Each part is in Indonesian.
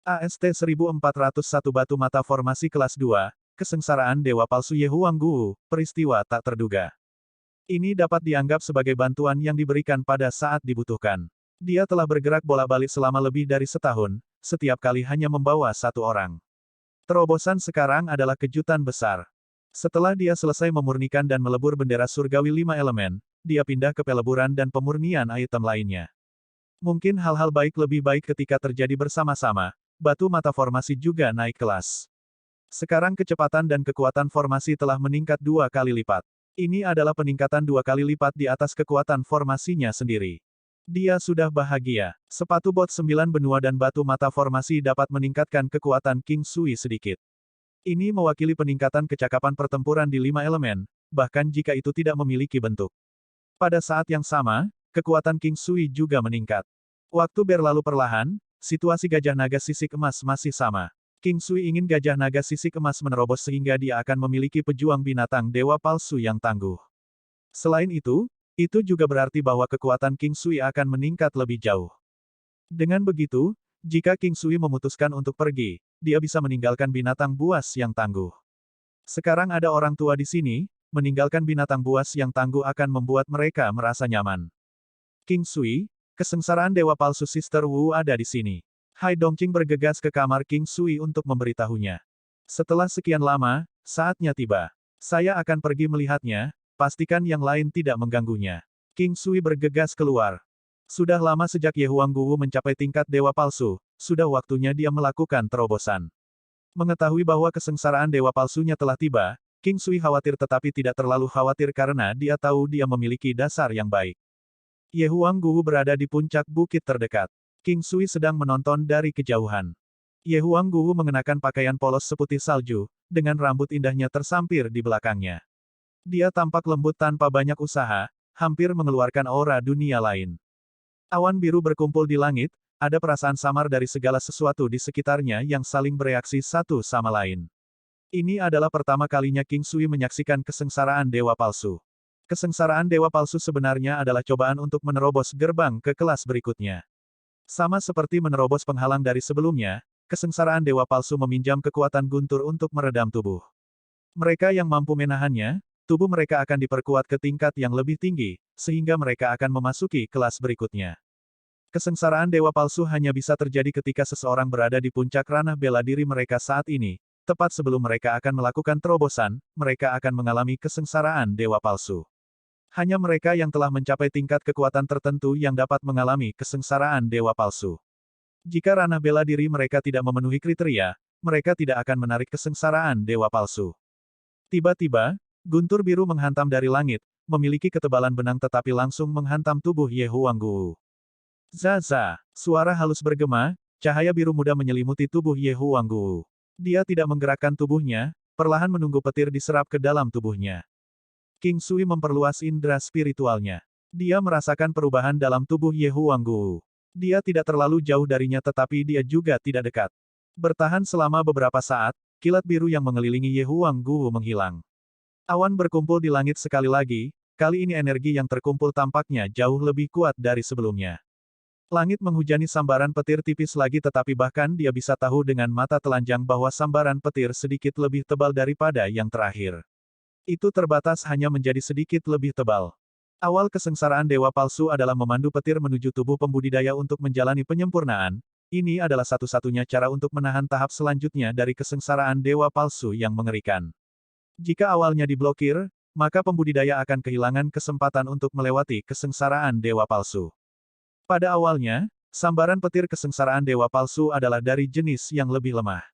AST 1401 Batu Mata Formasi Kelas 2, Kesengsaraan Dewa Palsu Yehuanggu, peristiwa tak terduga. Ini dapat dianggap sebagai bantuan yang diberikan pada saat dibutuhkan. Dia telah bergerak bolak-balik selama lebih dari setahun, setiap kali hanya membawa satu orang. Terobosan sekarang adalah kejutan besar. Setelah dia selesai memurnikan dan melebur bendera surgawi 5 elemen, dia pindah ke peleburan dan pemurnian item lainnya. Mungkin hal-hal baik lebih baik ketika terjadi bersama-sama. Batu Mata Formasi juga naik kelas. Sekarang kecepatan dan kekuatan formasi telah meningkat 2 kali lipat. Ini adalah peningkatan 2 kali lipat di atas kekuatan formasinya sendiri. Dia sudah bahagia. Sepatu bot 9 benua dan batu mata formasi dapat meningkatkan kekuatan King Sui sedikit. Ini mewakili peningkatan kecakapan pertempuran di 5 elemen, bahkan jika itu tidak memiliki bentuk. Pada saat yang sama, kekuatan King Sui juga meningkat. Waktu berlalu perlahan, situasi gajah naga sisik emas masih sama. King Sui ingin gajah naga sisik emas menerobos sehingga dia akan memiliki pejuang binatang dewa palsu yang tangguh. Selain itu juga berarti bahwa kekuatan King Sui akan meningkat lebih jauh. Dengan begitu, jika King Sui memutuskan untuk pergi, dia bisa meninggalkan binatang buas yang tangguh. Sekarang ada orang tua di sini, meninggalkan binatang buas yang tangguh akan membuat mereka merasa nyaman. King Sui, kesengsaraan dewa palsu Sister Wu ada di sini. Hai Dongqing bergegas ke kamar King Sui untuk memberitahunya. Setelah sekian lama, saatnya tiba. Saya akan pergi melihatnya, pastikan yang lain tidak mengganggunya. King Sui bergegas keluar. Sudah lama sejak Yehuanggu mencapai tingkat dewa palsu, sudah waktunya dia melakukan terobosan. Mengetahui bahwa kesengsaraan dewa palsunya telah tiba, King Sui khawatir tetapi tidak terlalu khawatir karena dia tahu dia memiliki dasar yang baik. Yehuanggu berada di puncak bukit terdekat. King Sui sedang menonton dari kejauhan. Yehuanggu mengenakan pakaian polos seputih salju, dengan rambut indahnya tersampir di belakangnya. Dia tampak lembut tanpa banyak usaha, hampir mengeluarkan aura dunia lain. Awan biru berkumpul di langit, ada perasaan samar dari segala sesuatu di sekitarnya yang saling bereaksi satu sama lain. Ini adalah pertama kalinya King Sui menyaksikan kesengsaraan dewa palsu. Kesengsaraan dewa palsu sebenarnya adalah cobaan untuk menerobos gerbang ke kelas berikutnya. Sama seperti menerobos penghalang dari sebelumnya, kesengsaraan dewa palsu meminjam kekuatan guntur untuk meredam tubuh. Mereka yang mampu menahannya, tubuh mereka akan diperkuat ke tingkat yang lebih tinggi, sehingga mereka akan memasuki kelas berikutnya. Kesengsaraan dewa palsu hanya bisa terjadi ketika seseorang berada di puncak ranah bela diri mereka saat ini. Tepat sebelum mereka akan melakukan terobosan, mereka akan mengalami kesengsaraan dewa palsu. Hanya mereka yang telah mencapai tingkat kekuatan tertentu yang dapat mengalami kesengsaraan dewa palsu. Jika ranah bela diri mereka tidak memenuhi kriteria, mereka tidak akan menarik kesengsaraan dewa palsu. Tiba-tiba, guntur biru menghantam dari langit, memiliki ketebalan benang tetapi langsung menghantam tubuh Yehuanggu. Zaza, suara halus bergema, cahaya biru muda menyelimuti tubuh Yehuanggu. Dia tidak menggerakkan tubuhnya, perlahan menunggu petir diserap ke dalam tubuhnya. King Sui memperluas indera spiritualnya. Dia merasakan perubahan dalam tubuh Yehuanggu. Dia tidak terlalu jauh darinya tetapi dia juga tidak dekat. Bertahan selama beberapa saat, kilat biru yang mengelilingi Yehuanggu menghilang. Awan berkumpul di langit sekali lagi, kali ini energi yang terkumpul tampaknya jauh lebih kuat dari sebelumnya. Langit menghujani sambaran petir tipis lagi tetapi bahkan dia bisa tahu dengan mata telanjang bahwa sambaran petir sedikit lebih tebal daripada yang terakhir. Itu terbatas hanya menjadi sedikit lebih tebal. Awal kesengsaraan dewa palsu adalah memandu petir menuju tubuh pembudidaya untuk menjalani penyempurnaan. Ini adalah satu-satunya cara untuk menahan tahap selanjutnya dari kesengsaraan dewa palsu yang mengerikan. Jika awalnya diblokir, maka pembudidaya akan kehilangan kesempatan untuk melewati kesengsaraan dewa palsu. Pada awalnya, sambaran petir kesengsaraan dewa palsu adalah dari jenis yang lebih lemah.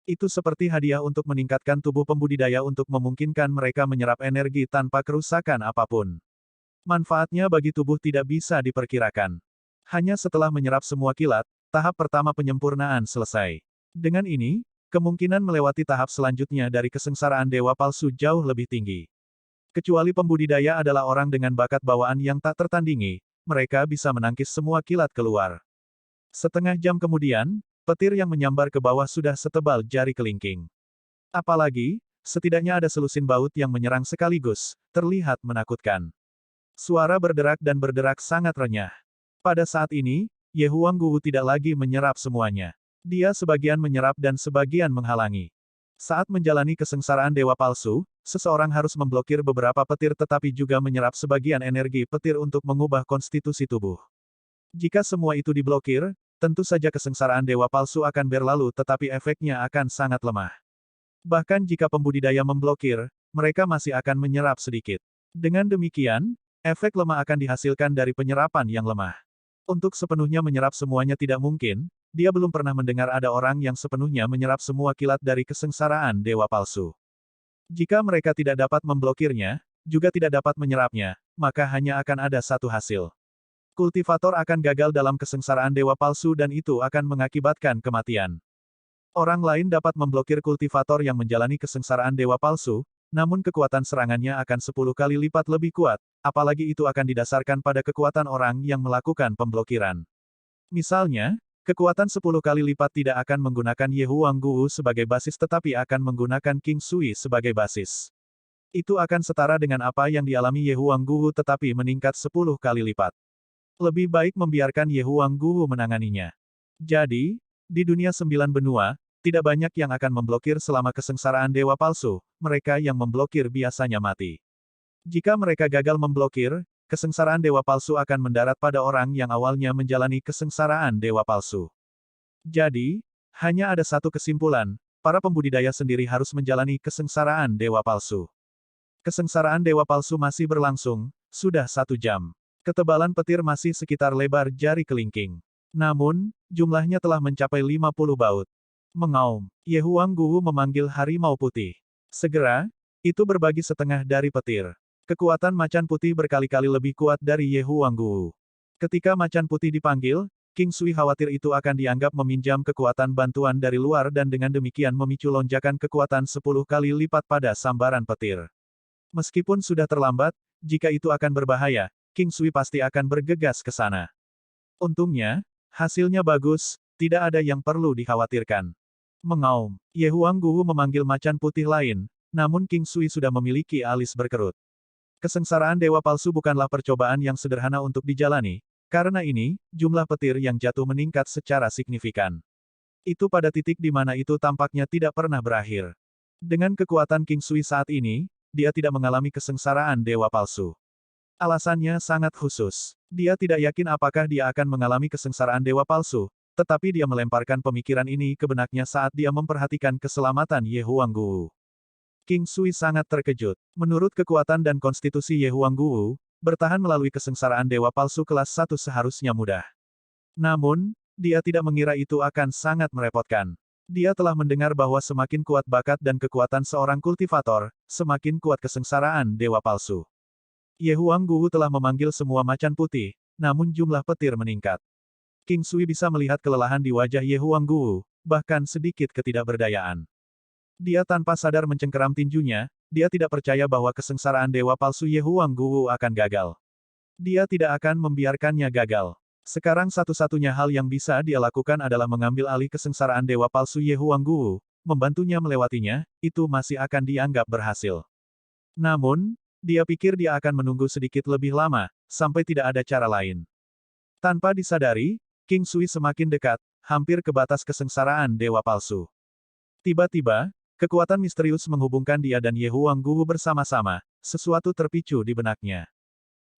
Itu seperti hadiah untuk meningkatkan tubuh pembudidaya untuk memungkinkan mereka menyerap energi tanpa kerusakan apapun. Manfaatnya bagi tubuh tidak bisa diperkirakan. Hanya setelah menyerap semua kilat, tahap pertama penyempurnaan selesai. Dengan ini, kemungkinan melewati tahap selanjutnya dari kesengsaraan dewa palsu jauh lebih tinggi. Kecuali pembudidaya adalah orang dengan bakat bawaan yang tak tertandingi, mereka bisa menangkis semua kilat keluar. Setengah jam kemudian, petir yang menyambar ke bawah sudah setebal jari kelingking. Apalagi, setidaknya ada selusin baut yang menyerang sekaligus, terlihat menakutkan. Suara berderak dan berderak sangat renyah. Pada saat ini, Yehuanggu tidak lagi menyerap semuanya. Dia sebagian menyerap dan sebagian menghalangi. Saat menjalani kesengsaraan dewa palsu, seseorang harus memblokir beberapa petir tetapi juga menyerap sebagian energi petir untuk mengubah konstitusi tubuh. Jika semua itu diblokir, tentu saja kesengsaraan dewa palsu akan berlalu tetapi efeknya akan sangat lemah. Bahkan jika pembudidaya memblokir, mereka masih akan menyerap sedikit. Dengan demikian, efek lemah akan dihasilkan dari penyerapan yang lemah. Untuk sepenuhnya menyerap semuanya tidak mungkin, dia belum pernah mendengar ada orang yang sepenuhnya menyerap semua kilat dari kesengsaraan dewa palsu. Jika mereka tidak dapat memblokirnya, juga tidak dapat menyerapnya, maka hanya akan ada satu hasil. Kultivator akan gagal dalam kesengsaraan dewa palsu dan itu akan mengakibatkan kematian. Orang lain dapat memblokir kultivator yang menjalani kesengsaraan dewa palsu, namun kekuatan serangannya akan 10 kali lipat lebih kuat, apalagi itu akan didasarkan pada kekuatan orang yang melakukan pemblokiran. Misalnya, kekuatan 10 kali lipat tidak akan menggunakan Ye Huangguo sebagai basis tetapi akan menggunakan King Sui sebagai basis. Itu akan setara dengan apa yang dialami Ye Huangguo tetapi meningkat 10 kali lipat. Lebih baik membiarkan Ye Huangguo menanganinya. Jadi, di dunia 9 benua, tidak banyak yang akan memblokir selama kesengsaraan dewa palsu, mereka yang memblokir biasanya mati. Jika mereka gagal memblokir, kesengsaraan dewa palsu akan mendarat pada orang yang awalnya menjalani kesengsaraan dewa palsu. Jadi, hanya ada satu kesimpulan, para pembudidaya sendiri harus menjalani kesengsaraan dewa palsu. Kesengsaraan dewa palsu masih berlangsung, sudah 1 jam. Ketebalan petir masih sekitar lebar jari kelingking. Namun, jumlahnya telah mencapai 50 baut. Mengaum, Ye Huangguo memanggil harimau putih. Segera, itu berbagi setengah dari petir. Kekuatan macan putih berkali-kali lebih kuat dari Ye Huangguo. Ketika macan putih dipanggil, King Sui khawatir itu akan dianggap meminjam kekuatan bantuan dari luar dan dengan demikian memicu lonjakan kekuatan 10 kali lipat pada sambaran petir. Meskipun sudah terlambat, jika itu akan berbahaya, King Sui pasti akan bergegas ke sana. Untungnya, hasilnya bagus, tidak ada yang perlu dikhawatirkan. Mengaum, Ye Huangguo memanggil macan putih lain, namun King Sui sudah memiliki alis berkerut. Kesengsaraan dewa palsu bukanlah percobaan yang sederhana untuk dijalani, karena ini, jumlah petir yang jatuh meningkat secara signifikan. Itu pada titik di mana itu tampaknya tidak pernah berakhir. Dengan kekuatan King Sui saat ini, dia tidak mengalami kesengsaraan dewa palsu. Alasannya sangat khusus. Dia tidak yakin apakah dia akan mengalami kesengsaraan dewa palsu, tetapi dia melemparkan pemikiran ini ke benaknya saat dia memperhatikan keselamatan Ye Huangguo. King Sui sangat terkejut. Menurut kekuatan dan konstitusi Ye Huangguo, bertahan melalui kesengsaraan dewa palsu kelas 1 seharusnya mudah. Namun, dia tidak mengira itu akan sangat merepotkan. Dia telah mendengar bahwa semakin kuat bakat dan kekuatan seorang kultivator, semakin kuat kesengsaraan dewa palsu. Ye Huangguo telah memanggil semua macan putih, namun jumlah petir meningkat. King Sui bisa melihat kelelahan di wajah Ye Huangguo, bahkan sedikit ketidakberdayaan. Dia tanpa sadar mencengkeram tinjunya, dia tidak percaya bahwa kesengsaraan dewa palsu Ye Huangguo akan gagal. Dia tidak akan membiarkannya gagal. Sekarang satu-satunya hal yang bisa dia lakukan adalah mengambil alih kesengsaraan dewa palsu Ye Huangguo, membantunya melewatinya, itu masih akan dianggap berhasil. Namun, dia pikir dia akan menunggu sedikit lebih lama, sampai tidak ada cara lain. Tanpa disadari, King Sui semakin dekat, hampir ke batas kesengsaraan dewa palsu. Tiba-tiba, kekuatan misterius menghubungkan dia dan Ye Huangguo bersama-sama, sesuatu terpicu di benaknya.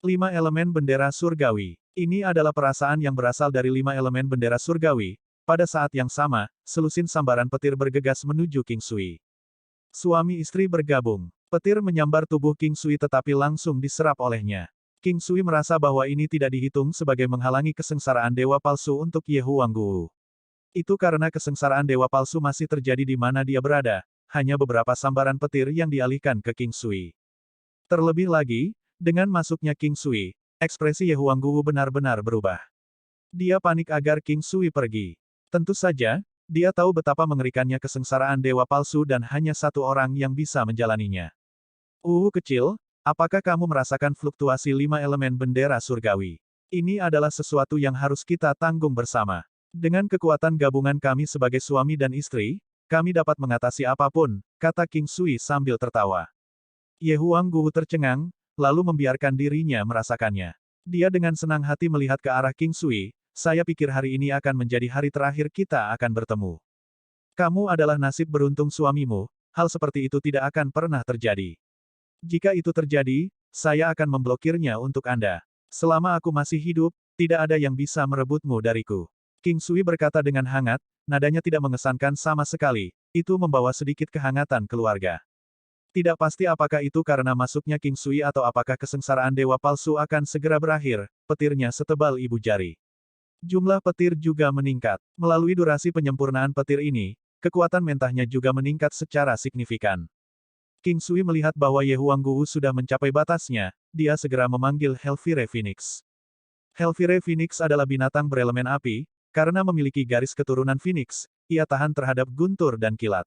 5 elemen bendera surgawi. Ini adalah perasaan yang berasal dari 5 elemen bendera surgawi. Pada saat yang sama, selusin sambaran petir bergegas menuju King Sui. Suami istri bergabung. Petir menyambar tubuh King Sui tetapi langsung diserap olehnya. King Sui merasa bahwa ini tidak dihitung sebagai menghalangi kesengsaraan dewa palsu untuk Ye Huangguo. Itu karena kesengsaraan dewa palsu masih terjadi di mana dia berada, hanya beberapa sambaran petir yang dialihkan ke King Sui. Terlebih lagi, dengan masuknya King Sui, ekspresi Ye Huangguo benar-benar berubah. Dia panik agar King Sui pergi. Tentu saja, dia tahu betapa mengerikannya kesengsaraan dewa palsu dan hanya satu orang yang bisa menjalaninya. Kecil, apakah kamu merasakan fluktuasi 5 elemen bendera surgawi? Ini adalah sesuatu yang harus kita tanggung bersama. Dengan kekuatan gabungan kami sebagai suami dan istri, kami dapat mengatasi apapun, kata King Sui sambil tertawa. Ye Huangguo tercengang, lalu membiarkan dirinya merasakannya. Dia dengan senang hati melihat ke arah King Sui, saya pikir hari ini akan menjadi hari terakhir kita akan bertemu. Kamu adalah nasib beruntung suamimu, hal seperti itu tidak akan pernah terjadi. Jika itu terjadi, saya akan memblokirnya untuk Anda. Selama aku masih hidup, tidak ada yang bisa merebutmu dariku. King Sui berkata dengan hangat, nadanya tidak mengesankan sama sekali, itu membawa sedikit kehangatan keluarga. Tidak pasti apakah itu karena masuknya King Sui atau apakah kesengsaraan dewa palsu akan segera berakhir, petirnya setebal ibu jari. Jumlah petir juga meningkat. Melalui durasi penyempurnaan petir ini, kekuatan mentahnya juga meningkat secara signifikan. King Sui melihat bahwa Ye Huangguo sudah mencapai batasnya, dia segera memanggil Hellfire Phoenix. Hellfire Phoenix adalah binatang berelemen api, karena memiliki garis keturunan Phoenix, ia tahan terhadap guntur dan kilat.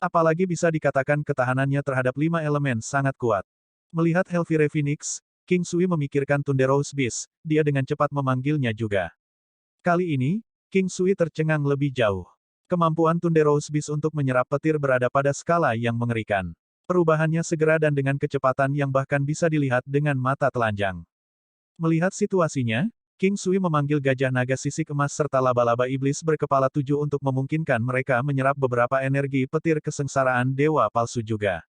Apalagi bisa dikatakan ketahanannya terhadap 5 elemen sangat kuat. Melihat Hellfire Phoenix, King Sui memikirkan Thunderous Beast, dia dengan cepat memanggilnya juga. Kali ini, King Sui tercengang lebih jauh. Kemampuan Thunderous Beast untuk menyerap petir berada pada skala yang mengerikan. Perubahannya segera dan dengan kecepatan yang bahkan bisa dilihat dengan mata telanjang. Melihat situasinya, King Sui memanggil gajah naga sisik emas serta laba-laba iblis berkepala 7 untuk memungkinkan mereka menyerap beberapa energi petir kesengsaraan dewa palsu juga.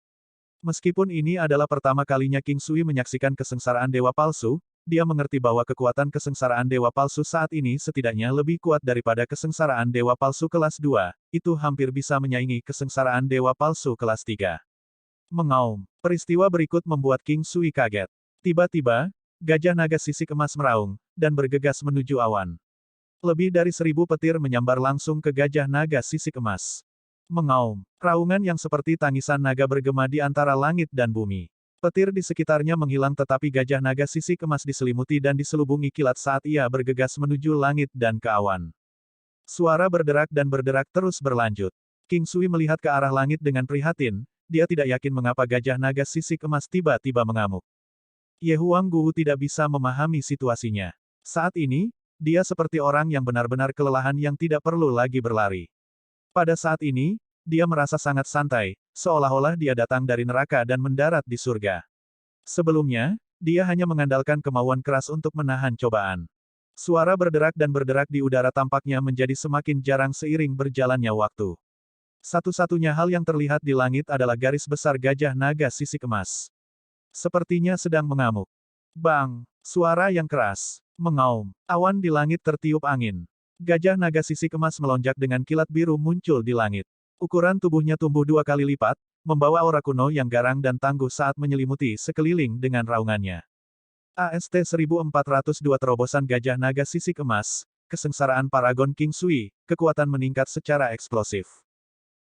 Meskipun ini adalah pertama kalinya King Sui menyaksikan kesengsaraan dewa palsu, dia mengerti bahwa kekuatan kesengsaraan dewa palsu saat ini setidaknya lebih kuat daripada kesengsaraan dewa palsu kelas 2, itu hampir bisa menyaingi kesengsaraan dewa palsu kelas 3. Mengaum. Peristiwa berikut membuat King Sui kaget. Tiba-tiba, gajah naga sisik emas meraung, dan bergegas menuju awan. Lebih dari 1000 petir menyambar langsung ke gajah naga sisik emas. Mengaum. Raungan yang seperti tangisan naga bergema di antara langit dan bumi. Petir di sekitarnya menghilang tetapi gajah naga sisik emas diselimuti dan diselubungi kilat saat ia bergegas menuju langit dan ke awan. Suara berderak dan berderak terus berlanjut. King Sui melihat ke arah langit dengan prihatin, dia tidak yakin mengapa gajah naga sisik emas tiba-tiba mengamuk. Ye Huangguo tidak bisa memahami situasinya. Saat ini, dia seperti orang yang benar-benar kelelahan yang tidak perlu lagi berlari. Pada saat ini, dia merasa sangat santai, seolah-olah dia datang dari neraka dan mendarat di surga. Sebelumnya, dia hanya mengandalkan kemauan keras untuk menahan cobaan. Suara berderak dan berderak di udara tampaknya menjadi semakin jarang seiring berjalannya waktu. Satu-satunya hal yang terlihat di langit adalah garis besar gajah naga sisik emas. Sepertinya sedang mengamuk. Bang! Suara yang keras. Mengaum. Awan di langit tertiup angin. Gajah naga sisik emas melonjak dengan kilat biru muncul di langit. Ukuran tubuhnya tumbuh 2 kali lipat, membawa aura kuno yang garang dan tangguh saat menyelimuti sekeliling dengan raungannya. AST 1402 Terobosan gajah naga sisik emas, kesengsaraan Paragon King Sui, kekuatan meningkat secara eksplosif.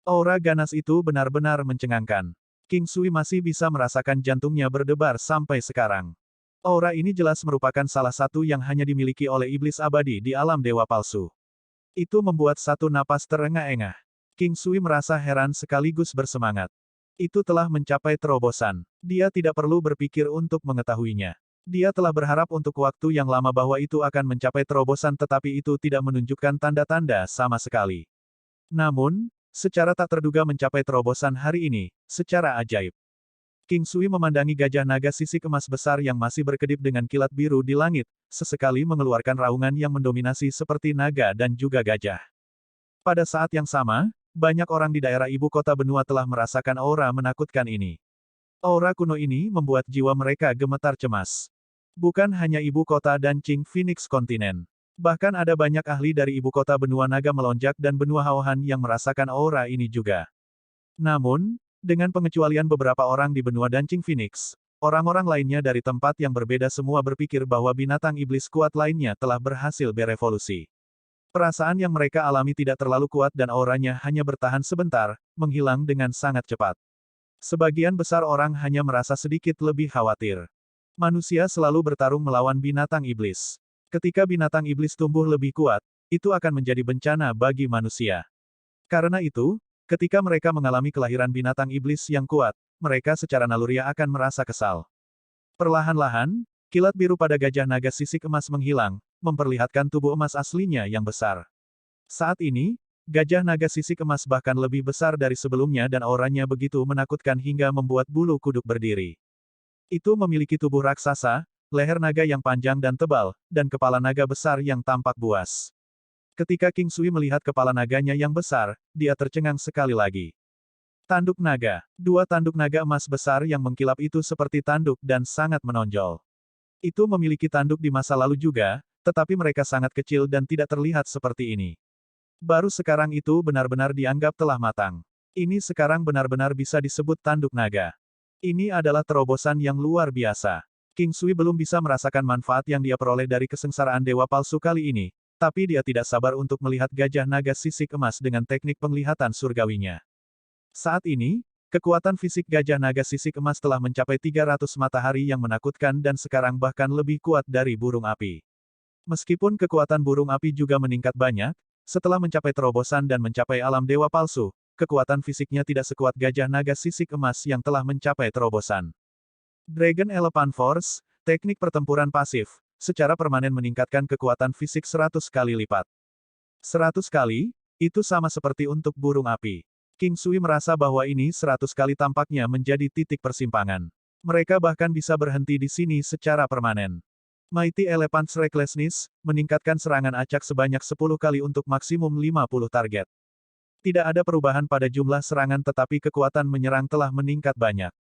Aura ganas itu benar-benar mencengangkan. King Sui masih bisa merasakan jantungnya berdebar sampai sekarang. Aura ini jelas merupakan salah satu yang hanya dimiliki oleh iblis abadi di alam dewa palsu. Itu membuat satu napas terengah-engah. King Sui merasa heran sekaligus bersemangat. Itu telah mencapai terobosan. Dia tidak perlu berpikir untuk mengetahuinya. Dia telah berharap untuk waktu yang lama bahwa itu akan mencapai terobosan tetapi itu tidak menunjukkan tanda-tanda sama sekali. Namun, secara tak terduga mencapai terobosan hari ini, secara ajaib. King Sui memandangi gajah naga sisik emas besar yang masih berkedip dengan kilat biru di langit, sesekali mengeluarkan raungan yang mendominasi seperti naga dan juga gajah. Pada saat yang sama, banyak orang di daerah ibu kota benua telah merasakan aura menakutkan ini. Aura kuno ini membuat jiwa mereka gemetar cemas. Bukan hanya ibu kota dan Qing Phoenix kontinen. Bahkan ada banyak ahli dari ibu kota benua naga melonjak dan benua Haohan yang merasakan aura ini juga. Namun, dengan pengecualian beberapa orang di benua Dancing Phoenix, orang-orang lainnya dari tempat yang berbeda semua berpikir bahwa binatang iblis kuat lainnya telah berhasil berevolusi. Perasaan yang mereka alami tidak terlalu kuat dan auranya hanya bertahan sebentar, menghilang dengan sangat cepat. Sebagian besar orang hanya merasa sedikit lebih khawatir. Manusia selalu bertarung melawan binatang iblis. Ketika binatang iblis tumbuh lebih kuat, itu akan menjadi bencana bagi manusia. Karena itu, ketika mereka mengalami kelahiran binatang iblis yang kuat, mereka secara naluriah akan merasa kesal. Perlahan-lahan, kilat biru pada gajah naga sisik emas menghilang, memperlihatkan tubuh emas aslinya yang besar. Saat ini, gajah naga sisik emas bahkan lebih besar dari sebelumnya dan auranya begitu menakutkan hingga membuat bulu kuduk berdiri. Itu memiliki tubuh raksasa, leher naga yang panjang dan tebal, dan kepala naga besar yang tampak buas. Ketika King Sui melihat kepala naganya yang besar, dia tercengang sekali lagi. Tanduk naga. Dua tanduk naga emas besar yang mengkilap itu seperti tanduk dan sangat menonjol. Itu memiliki tanduk di masa lalu juga, tetapi mereka sangat kecil dan tidak terlihat seperti ini. Baru sekarang itu benar-benar dianggap telah matang. Ini sekarang benar-benar bisa disebut tanduk naga. Ini adalah terobosan yang luar biasa. King Sui belum bisa merasakan manfaat yang dia peroleh dari kesengsaraan dewa palsu kali ini, tapi dia tidak sabar untuk melihat gajah naga sisik emas dengan teknik penglihatan surgawinya. Saat ini, kekuatan fisik gajah naga sisik emas telah mencapai 300 matahari yang menakutkan dan sekarang bahkan lebih kuat dari burung api. Meskipun kekuatan burung api juga meningkat banyak, setelah mencapai terobosan dan mencapai alam dewa palsu, kekuatan fisiknya tidak sekuat gajah naga sisik emas yang telah mencapai terobosan. Dragon Elephant Force, teknik pertempuran pasif, secara permanen meningkatkan kekuatan fisik 100 kali lipat. 100 kali, itu sama seperti untuk burung api. King Sui merasa bahwa ini 100 kali tampaknya menjadi titik persimpangan. Mereka bahkan bisa berhenti di sini secara permanen. Mighty Elephant's Recklessness, meningkatkan serangan acak sebanyak 10 kali untuk maksimum 50 target. Tidak ada perubahan pada jumlah serangan tetapi kekuatan menyerang telah meningkat banyak.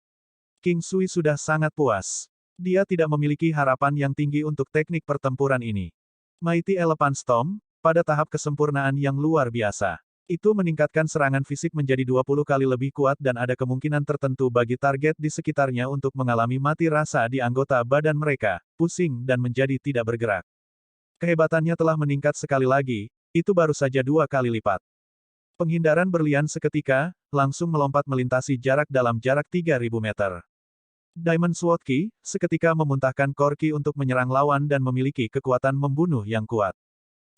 King Sui sudah sangat puas. Dia tidak memiliki harapan yang tinggi untuk teknik pertempuran ini. Mighty Elephant Storm, pada tahap kesempurnaan yang luar biasa. Itu meningkatkan serangan fisik menjadi 20 kali lebih kuat dan ada kemungkinan tertentu bagi target di sekitarnya untuk mengalami mati rasa di anggota badan mereka, pusing dan menjadi tidak bergerak. Kehebatannya telah meningkat sekali lagi, itu baru saja 2 kali lipat. Penghindaran berlian seketika, langsung melompat melintasi jarak dalam jarak 3000 meter. Diamond Sword Ki, seketika memuntahkan core Ki untuk menyerang lawan dan memiliki kekuatan membunuh yang kuat.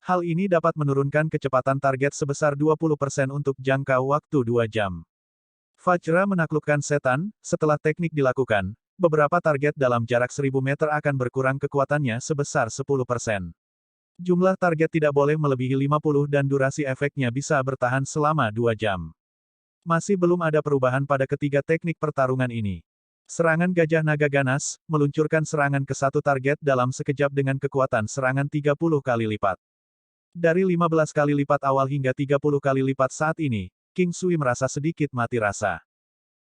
Hal ini dapat menurunkan kecepatan target sebesar 20% untuk jangka waktu 2 jam. Vajra menaklukkan setan, setelah teknik dilakukan, beberapa target dalam jarak 1000 meter akan berkurang kekuatannya sebesar 10%. Jumlah target tidak boleh melebihi 50 dan durasi efeknya bisa bertahan selama 2 jam. Masih belum ada perubahan pada ketiga teknik pertarungan ini. Serangan gajah naga ganas, meluncurkan serangan ke satu target dalam sekejap dengan kekuatan serangan 30 kali lipat. Dari 15 kali lipat awal hingga 30 kali lipat saat ini, King Sui merasa sedikit mati rasa.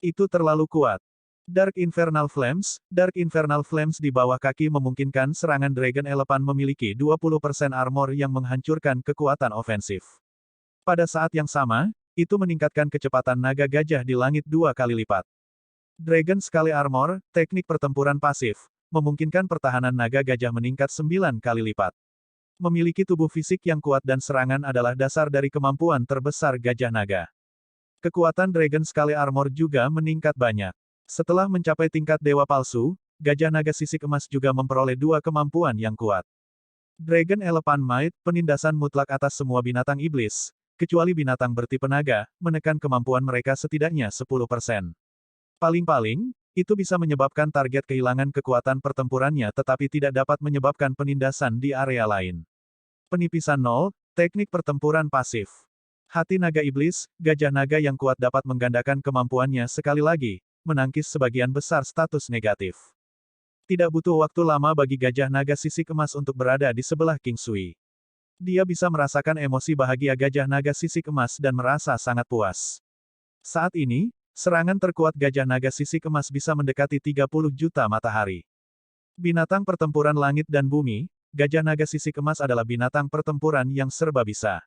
Itu terlalu kuat. Dark Infernal Flames di bawah kaki memungkinkan serangan Dragon Elephant memiliki 20% armor yang menghancurkan kekuatan ofensif. Pada saat yang sama, itu meningkatkan kecepatan naga gajah di langit 2 kali lipat. Dragon Scale Armor, teknik pertempuran pasif, memungkinkan pertahanan naga gajah meningkat 9 kali lipat. Memiliki tubuh fisik yang kuat dan serangan adalah dasar dari kemampuan terbesar gajah naga. Kekuatan Dragon Scale Armor juga meningkat banyak. Setelah mencapai tingkat dewa palsu, gajah naga sisik emas juga memperoleh 2 kemampuan yang kuat. Dragon Elephant Might, penindasan mutlak atas semua binatang iblis, kecuali binatang bertipe naga, menekan kemampuan mereka setidaknya 10%. Paling-paling, itu bisa menyebabkan target kehilangan kekuatan pertempurannya tetapi tidak dapat menyebabkan penindasan di area lain. Penipisan 0, teknik pertempuran pasif. Hati naga iblis, gajah naga yang kuat dapat menggandakan kemampuannya sekali lagi, menangkis sebagian besar status negatif. Tidak butuh waktu lama bagi gajah naga sisik emas untuk berada di sebelah King Sui. Dia bisa merasakan emosi bahagia gajah naga sisik emas dan merasa sangat puas. Saat ini, serangan terkuat gajah naga sisik emas bisa mendekati 30 juta matahari. Binatang pertempuran langit dan bumi, gajah naga sisik emas adalah binatang pertempuran yang serba bisa.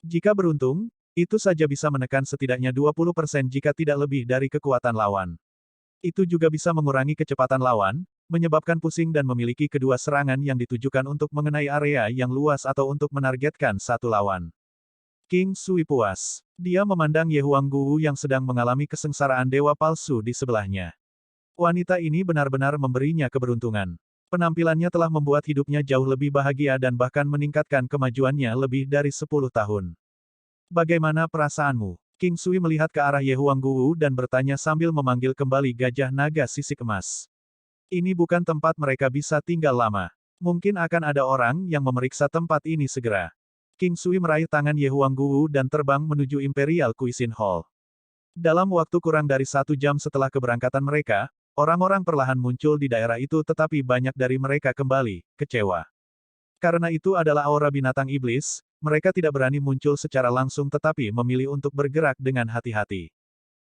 Jika beruntung, itu saja bisa menekan setidaknya 20% jika tidak lebih dari kekuatan lawan. Itu juga bisa mengurangi kecepatan lawan, menyebabkan pusing dan memiliki kedua serangan yang ditujukan untuk mengenai area yang luas atau untuk menargetkan satu lawan. King Sui puas. Dia memandang Ye Huangguwu yang sedang mengalami kesengsaraan dewa palsu di sebelahnya. Wanita ini benar-benar memberinya keberuntungan. Penampilannya telah membuat hidupnya jauh lebih bahagia dan bahkan meningkatkan kemajuannya lebih dari 10 tahun. Bagaimana perasaanmu? King Sui melihat ke arah Ye Huangguwu dan bertanya sambil memanggil kembali gajah naga sisik emas. Ini bukan tempat mereka bisa tinggal lama. Mungkin akan ada orang yang memeriksa tempat ini segera. King Sui meraih tangan Ye Huangguwu dan terbang menuju Imperial Cuisine Hall. Dalam waktu kurang dari 1 jam setelah keberangkatan mereka, orang-orang perlahan muncul di daerah itu tetapi banyak dari mereka kembali, kecewa. Karena itu adalah aura binatang iblis, mereka tidak berani muncul secara langsung tetapi memilih untuk bergerak dengan hati-hati.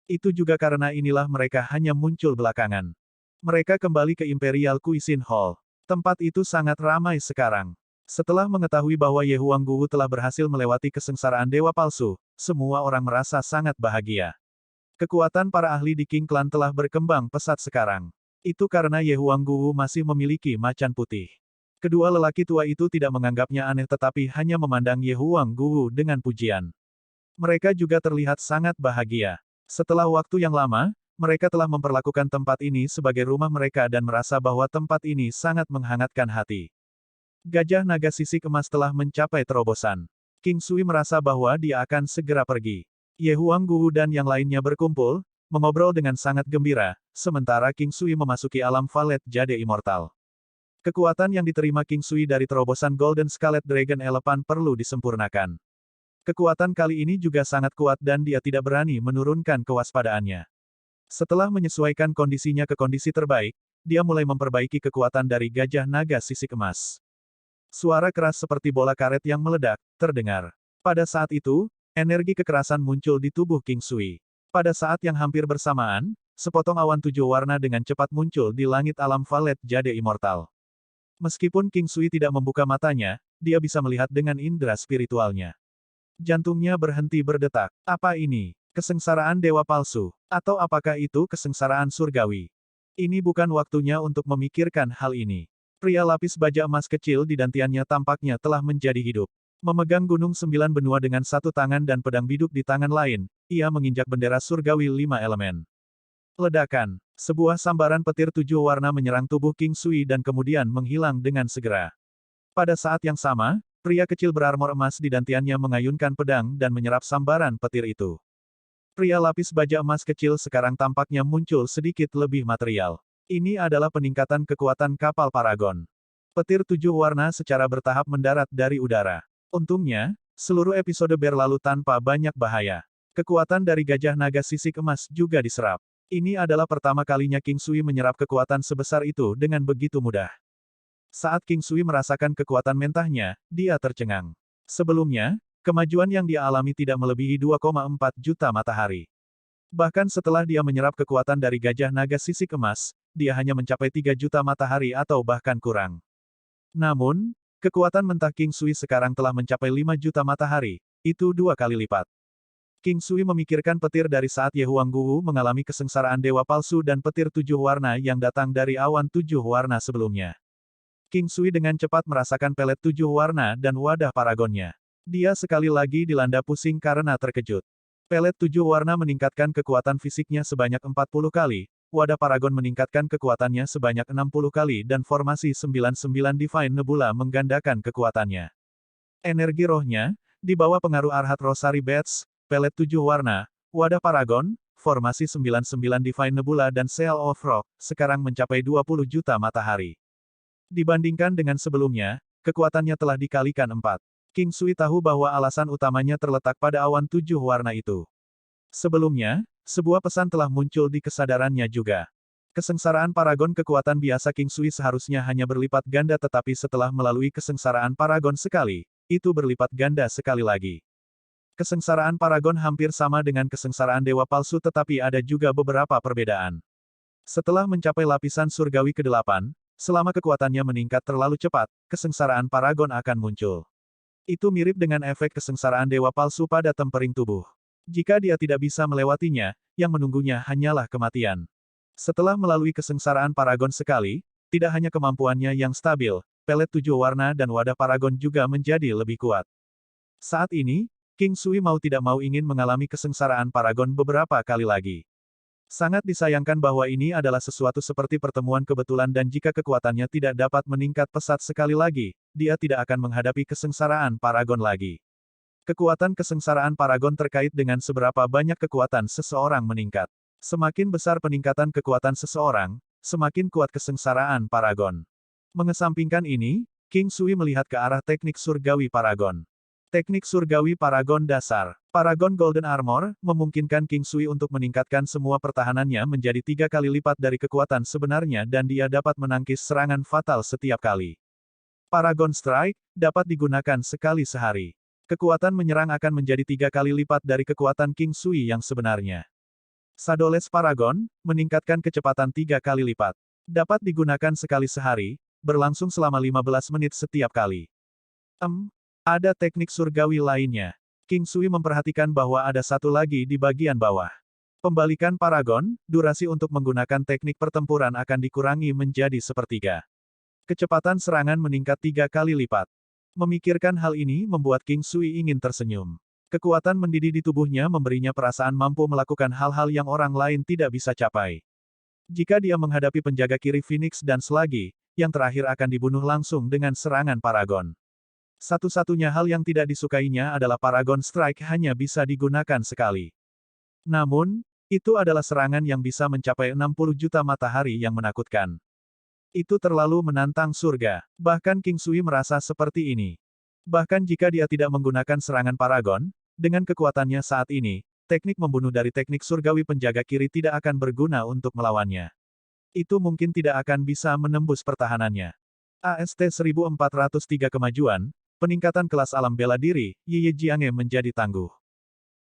Itu juga karena inilah mereka hanya muncul belakangan. Mereka kembali ke Imperial Cuisine Hall. Tempat itu sangat ramai sekarang. Setelah mengetahui bahwa Ye Huangguo telah berhasil melewati kesengsaraan dewa palsu, semua orang merasa sangat bahagia. Kekuatan para ahli di King Clan telah berkembang pesat sekarang. Itu karena Ye Huangguo masih memiliki macan putih. Kedua lelaki tua itu tidak menganggapnya aneh tetapi hanya memandang Ye Huangguo dengan pujian. Mereka juga terlihat sangat bahagia. Setelah waktu yang lama, mereka telah memperlakukan tempat ini sebagai rumah mereka dan merasa bahwa tempat ini sangat menghangatkan hati. Gajah naga sisik emas telah mencapai terobosan. King Sui merasa bahwa dia akan segera pergi. Ye Huangguo dan yang lainnya berkumpul, mengobrol dengan sangat gembira, sementara King Sui memasuki alam Valet Jade Immortal. Kekuatan yang diterima King Sui dari terobosan Golden Scarlet Dragon Elephant perlu disempurnakan. Kekuatan kali ini juga sangat kuat dan dia tidak berani menurunkan kewaspadaannya. Setelah menyesuaikan kondisinya ke kondisi terbaik, dia mulai memperbaiki kekuatan dari gajah naga sisik emas. Suara keras seperti bola karet yang meledak, terdengar. Pada saat itu, energi kekerasan muncul di tubuh King Sui. Pada saat yang hampir bersamaan, sepotong awan 7 warna dengan cepat muncul di langit alam Valet Jade Immortal. Meskipun King Sui tidak membuka matanya, dia bisa melihat dengan indera spiritualnya. Jantungnya berhenti berdetak. Apa ini? Kesengsaraan dewa palsu? Atau apakah itu kesengsaraan surgawi? Ini bukan waktunya untuk memikirkan hal ini. Pria lapis baja emas kecil di dantiannya tampaknya telah menjadi hidup. Memegang gunung 9 benua dengan satu tangan dan pedang biduk di tangan lain, ia menginjak bendera surgawi 5 elemen. Ledakan. Sebuah sambaran petir 7 warna menyerang tubuh King Sui dan kemudian menghilang dengan segera. Pada saat yang sama, pria kecil berarmor emas di dantiannya mengayunkan pedang dan menyerap sambaran petir itu. Pria lapis baja emas kecil sekarang tampaknya muncul sedikit lebih material. Ini adalah peningkatan kekuatan kapal Paragon. Petir 7 warna secara bertahap mendarat dari udara. Untungnya, seluruh episode berlalu tanpa banyak bahaya. Kekuatan dari gajah naga sisik emas juga diserap. Ini adalah pertama kalinya King Sui menyerap kekuatan sebesar itu dengan begitu mudah. Saat King Sui merasakan kekuatan mentahnya, dia tercengang. Sebelumnya, kemajuan yang dia alami tidak melebihi 2,4 juta matahari. Bahkan setelah dia menyerap kekuatan dari gajah naga sisik emas, dia hanya mencapai 3 juta matahari atau bahkan kurang. Namun, kekuatan mentah King Sui sekarang telah mencapai 5 juta matahari, itu 2 kali lipat. King Sui memikirkan petir dari saat Ye Huangguo mengalami kesengsaraan dewa palsu dan petir 7 warna yang datang dari awan 7 warna sebelumnya. King Sui dengan cepat merasakan pelet 7 warna dan wadah paragonnya. Dia sekali lagi dilanda pusing karena terkejut. Pelet 7 warna meningkatkan kekuatan fisiknya sebanyak 40 kali, wadah paragon meningkatkan kekuatannya sebanyak 60 kali dan formasi 99 Divine Nebula menggandakan kekuatannya. Energi rohnya, di bawah pengaruh Arhat Rosary Bats, pelet 7 warna, wadah paragon, formasi 99 Divine Nebula dan Seal of Rock, sekarang mencapai 20 juta matahari. Dibandingkan dengan sebelumnya, kekuatannya telah dikalikan 4. King Sui tahu bahwa alasan utamanya terletak pada awan 7 warna itu. Sebelumnya, sebuah pesan telah muncul di kesadarannya juga. Kesengsaraan paragon kekuatan biasa King Sui seharusnya hanya berlipat ganda tetapi setelah melalui kesengsaraan paragon sekali, itu berlipat ganda sekali lagi. Kesengsaraan paragon hampir sama dengan kesengsaraan dewa palsu tetapi ada juga beberapa perbedaan. Setelah mencapai lapisan surgawi ke-8, selama kekuatannya meningkat terlalu cepat, kesengsaraan paragon akan muncul. Itu mirip dengan efek kesengsaraan dewa palsu pada tempering tubuh. Jika dia tidak bisa melewatinya, yang menunggunya hanyalah kematian. Setelah melalui kesengsaraan paragon sekali, tidak hanya kemampuannya yang stabil, pelet 7 warna dan wadah paragon juga menjadi lebih kuat. Saat ini, King Sui mau tidak mau ingin mengalami kesengsaraan paragon beberapa kali lagi. Sangat disayangkan bahwa ini adalah sesuatu seperti pertemuan kebetulan dan jika kekuatannya tidak dapat meningkat pesat sekali lagi, dia tidak akan menghadapi kesengsaraan paragon lagi. Kekuatan kesengsaraan paragon terkait dengan seberapa banyak kekuatan seseorang meningkat. Semakin besar peningkatan kekuatan seseorang, semakin kuat kesengsaraan paragon. Mengesampingkan ini, King Sui melihat ke arah teknik surgawi paragon. Teknik surgawi Paragon dasar. Paragon Golden Armor, memungkinkan King Sui untuk meningkatkan semua pertahanannya menjadi 3 kali lipat dari kekuatan sebenarnya dan dia dapat menangkis serangan fatal setiap kali. Paragon Strike, dapat digunakan sekali sehari. Kekuatan menyerang akan menjadi 3 kali lipat dari kekuatan King Sui yang sebenarnya. Shadowless Paragon, meningkatkan kecepatan 3 kali lipat. Dapat digunakan sekali sehari, berlangsung selama 15 menit setiap kali. Ada teknik surgawi lainnya. King Sui memperhatikan bahwa ada satu lagi di bagian bawah. Pembalikan Paragon, durasi untuk menggunakan teknik pertempuran akan dikurangi menjadi sepertiga. Kecepatan serangan meningkat 3 kali lipat. Memikirkan hal ini membuat King Sui ingin tersenyum. Kekuatan mendidih di tubuhnya memberinya perasaan mampu melakukan hal-hal yang orang lain tidak bisa capai. Jika dia menghadapi penjaga kiri Phoenix dan Slagi, yang terakhir akan dibunuh langsung dengan serangan Paragon. Satu-satunya hal yang tidak disukainya adalah Paragon Strike hanya bisa digunakan sekali. Namun, itu adalah serangan yang bisa mencapai 60 juta matahari yang menakutkan. Itu terlalu menantang surga. Bahkan King Sui merasa seperti ini. Bahkan jika dia tidak menggunakan serangan Paragon, dengan kekuatannya saat ini, teknik membunuh dari teknik surgawi penjaga kiri tidak akan berguna untuk melawannya. Itu mungkin tidak akan bisa menembus pertahanannya. AST 1403 kemajuan, peningkatan kelas alam bela diri, Ye Jianghe menjadi tangguh.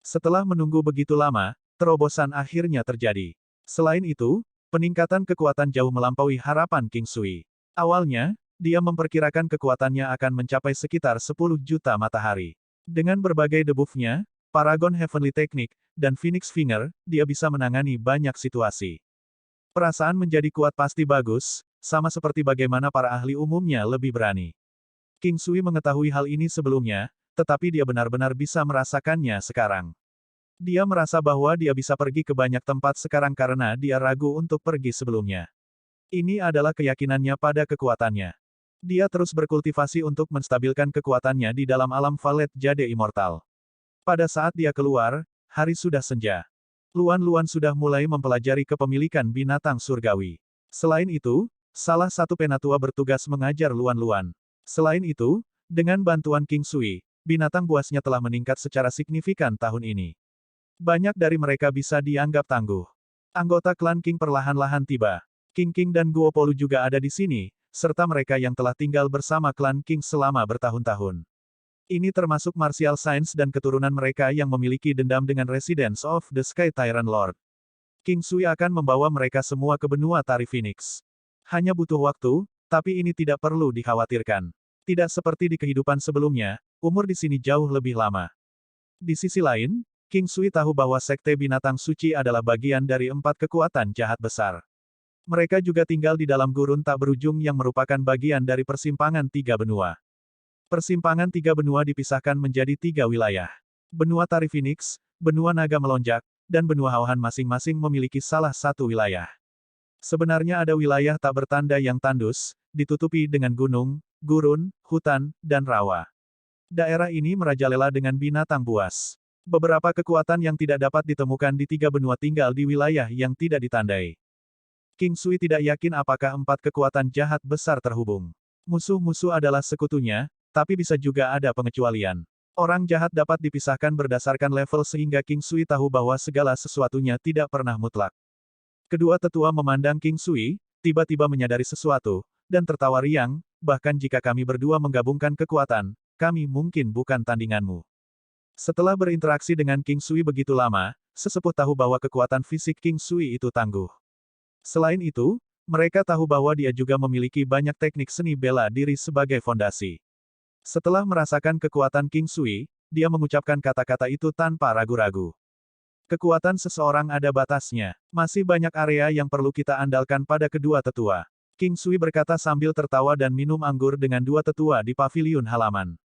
Setelah menunggu begitu lama, terobosan akhirnya terjadi. Selain itu, peningkatan kekuatan jauh melampaui harapan King Sui. Awalnya, dia memperkirakan kekuatannya akan mencapai sekitar 10 juta matahari. Dengan berbagai debuff-nya, Paragon Heavenly Technique, dan Phoenix Finger, dia bisa menangani banyak situasi. Perasaan menjadi kuat pasti bagus, sama seperti bagaimana para ahli umumnya lebih berani. King Sui mengetahui hal ini sebelumnya, tetapi dia benar-benar bisa merasakannya sekarang. Dia merasa bahwa dia bisa pergi ke banyak tempat sekarang karena dia ragu untuk pergi sebelumnya. Ini adalah keyakinannya pada kekuatannya. Dia terus berkultivasi untuk menstabilkan kekuatannya di dalam alam Valet Jade Immortal. Pada saat dia keluar, hari sudah senja. Luan-luan sudah mulai mempelajari kepemilikan binatang surgawi. Selain itu, salah satu penatua bertugas mengajar luan-luan. Selain itu, dengan bantuan King Sui, binatang buasnya telah meningkat secara signifikan tahun ini. Banyak dari mereka bisa dianggap tangguh. Anggota klan King perlahan-lahan tiba. King dan Guopolu juga ada di sini, serta mereka yang telah tinggal bersama klan King selama bertahun-tahun. Ini termasuk martial science dan keturunan mereka yang memiliki dendam dengan Residence of the Sky Tyrant Lord. King Sui akan membawa mereka semua ke benua Tari Phoenix. Hanya butuh waktu, tapi ini tidak perlu dikhawatirkan. Tidak seperti di kehidupan sebelumnya, umur di sini jauh lebih lama. Di sisi lain, King Sui tahu bahwa Sekte Binatang Suci adalah bagian dari 4 kekuatan jahat besar. Mereka juga tinggal di dalam gurun tak berujung yang merupakan bagian dari persimpangan 3 benua. Persimpangan 3 benua dipisahkan menjadi 3 wilayah. Benua Tari Phoenix, benua Naga Melonjak, dan benua Hauhan masing-masing memiliki salah satu wilayah. Sebenarnya ada wilayah tak bertanda yang tandus, ditutupi dengan gunung, gurun, hutan, dan rawa. Daerah ini merajalela dengan binatang buas. Beberapa kekuatan yang tidak dapat ditemukan di 3 benua tinggal di wilayah yang tidak ditandai. King Sui tidak yakin apakah 4 kekuatan jahat besar terhubung. Musuh-musuh adalah sekutunya, tapi bisa juga ada pengecualian. Orang jahat dapat dipisahkan berdasarkan level sehingga King Sui tahu bahwa segala sesuatunya tidak pernah mutlak. Kedua tetua memandang King Sui, tiba-tiba menyadari sesuatu, dan tertawa riang, bahkan jika kami berdua menggabungkan kekuatan, kami mungkin bukan tandinganmu. Setelah berinteraksi dengan King Sui begitu lama, sesepuh tahu bahwa kekuatan fisik King Sui itu tangguh. Selain itu, mereka tahu bahwa dia juga memiliki banyak teknik seni bela diri sebagai fondasi. Setelah merasakan kekuatan King Sui, dia mengucapkan kata-kata itu tanpa ragu-ragu. Kekuatan seseorang ada batasnya. Masih banyak area yang perlu kita andalkan pada kedua tetua. King Sui berkata sambil tertawa dan minum anggur dengan 2 tetua di paviliun halaman.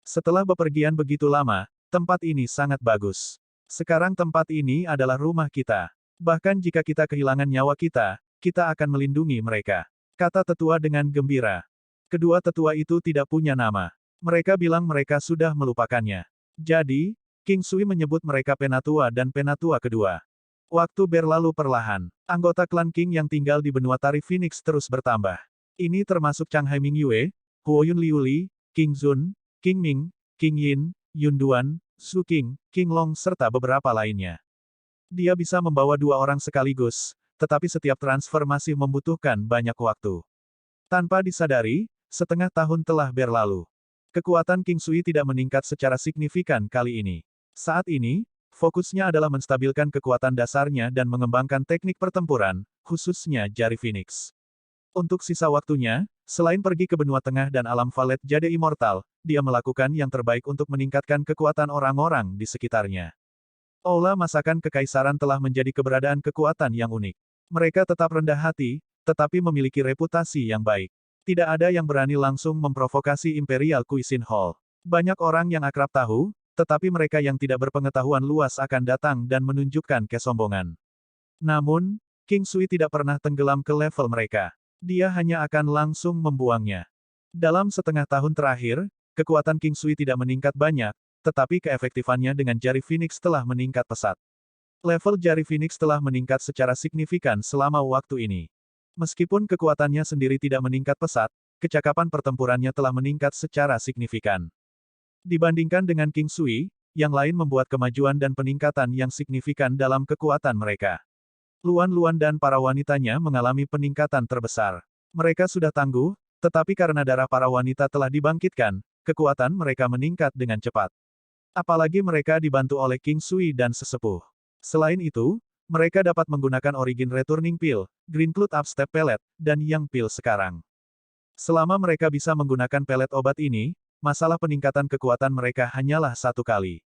Setelah bepergian begitu lama, tempat ini sangat bagus. Sekarang tempat ini adalah rumah kita. Bahkan jika kita kehilangan nyawa kita, kita akan melindungi mereka. Kata tetua dengan gembira. Kedua tetua itu tidak punya nama. Mereka bilang mereka sudah melupakannya. Jadi, King Sui menyebut mereka penatua dan penatua kedua. Waktu berlalu perlahan. Anggota klan King yang tinggal di benua Tari Phoenix terus bertambah. Ini termasuk Chang Haiming Yue, Huoyun Liuli, King Zun, King Ming, King Yin, Yun Duan, Su King, King Long serta beberapa lainnya. Dia bisa membawa 2 orang sekaligus, tetapi setiap transfer masih membutuhkan banyak waktu. Tanpa disadari, setengah tahun telah berlalu. Kekuatan King Sui tidak meningkat secara signifikan kali ini. Saat ini, fokusnya adalah menstabilkan kekuatan dasarnya dan mengembangkan teknik pertempuran, khususnya jari Phoenix. Untuk sisa waktunya, selain pergi ke benua tengah dan alam Valet Jade Immortal, dia melakukan yang terbaik untuk meningkatkan kekuatan orang-orang di sekitarnya. Aula Masakan Kekaisaran telah menjadi keberadaan kekuatan yang unik. Mereka tetap rendah hati, tetapi memiliki reputasi yang baik. Tidak ada yang berani langsung memprovokasi Imperial Cuisine Hall. Banyak orang yang akrab tahu, tetapi mereka yang tidak berpengetahuan luas akan datang dan menunjukkan kesombongan. Namun, King Sui tidak pernah tenggelam ke level mereka. Dia hanya akan langsung membuangnya. Dalam setengah tahun terakhir, kekuatan King Sui tidak meningkat banyak, tetapi keefektifannya dengan jari Phoenix telah meningkat pesat. Level jari Phoenix telah meningkat secara signifikan selama waktu ini. Meskipun kekuatannya sendiri tidak meningkat pesat, kecakapan pertempurannya telah meningkat secara signifikan. Dibandingkan dengan King Sui, yang lain membuat kemajuan dan peningkatan yang signifikan dalam kekuatan mereka. Luan-Luan dan para wanitanya mengalami peningkatan terbesar. Mereka sudah tangguh, tetapi karena darah para wanita telah dibangkitkan, kekuatan mereka meningkat dengan cepat. Apalagi mereka dibantu oleh King Sui dan sesepuh. Selain itu, mereka dapat menggunakan Origin Returning Pill, Green Cloud Upstep Pellet, dan Yang Pill sekarang. Selama mereka bisa menggunakan pelet obat ini, masalah peningkatan kekuatan mereka hanyalah 1 kali.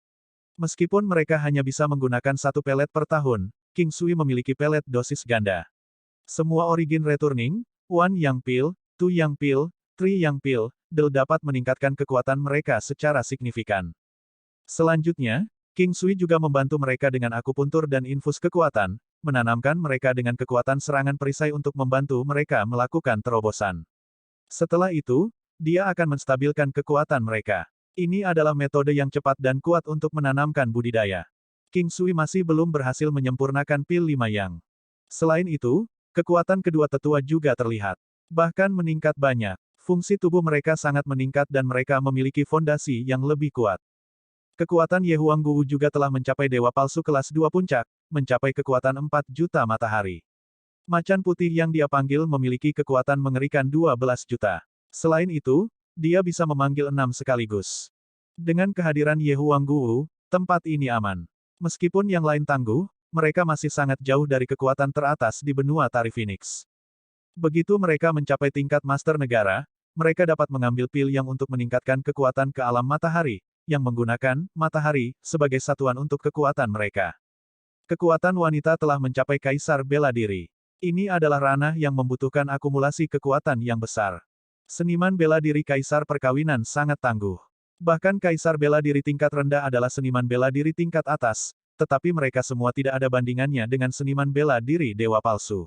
Meskipun mereka hanya bisa menggunakan 1 pelet per tahun, King Sui memiliki pelet dosis ganda. Semua Origin Returning, 1 Yang Pill, 2 Yang Pill, 3 Yang Pill, dapat meningkatkan kekuatan mereka secara signifikan. Selanjutnya, King Sui juga membantu mereka dengan akupuntur dan infus kekuatan, menanamkan mereka dengan kekuatan serangan perisai untuk membantu mereka melakukan terobosan. Setelah itu, dia akan menstabilkan kekuatan mereka. Ini adalah metode yang cepat dan kuat untuk menanamkan budidaya. King Sui masih belum berhasil menyempurnakan pil 5 yang. Selain itu, kekuatan kedua tetua juga terlihat. Bahkan meningkat banyak. Fungsi tubuh mereka sangat meningkat dan mereka memiliki fondasi yang lebih kuat. Kekuatan Ye Huangguwu juga telah mencapai Dewa Palsu kelas 2 puncak, mencapai kekuatan 4 juta matahari. Macan putih yang dia panggil memiliki kekuatan mengerikan 12 juta. Selain itu, dia bisa memanggil 6 sekaligus. Dengan kehadiran Ye Huangguwu, tempat ini aman. Meskipun yang lain tangguh, mereka masih sangat jauh dari kekuatan teratas di benua Tari Phoenix. Begitu mereka mencapai tingkat Master Negara, mereka dapat mengambil pil yang untuk meningkatkan kekuatan ke alam matahari, yang menggunakan matahari sebagai satuan untuk kekuatan mereka. Kekuatan wanita telah mencapai Kaisar Bela Diri. Ini adalah ranah yang membutuhkan akumulasi kekuatan yang besar. Seniman bela diri Kaisar Perkawinan sangat tangguh. Bahkan Kaisar Bela Diri tingkat rendah adalah seniman bela diri tingkat atas, tetapi mereka semua tidak ada bandingannya dengan seniman bela diri Dewa Palsu.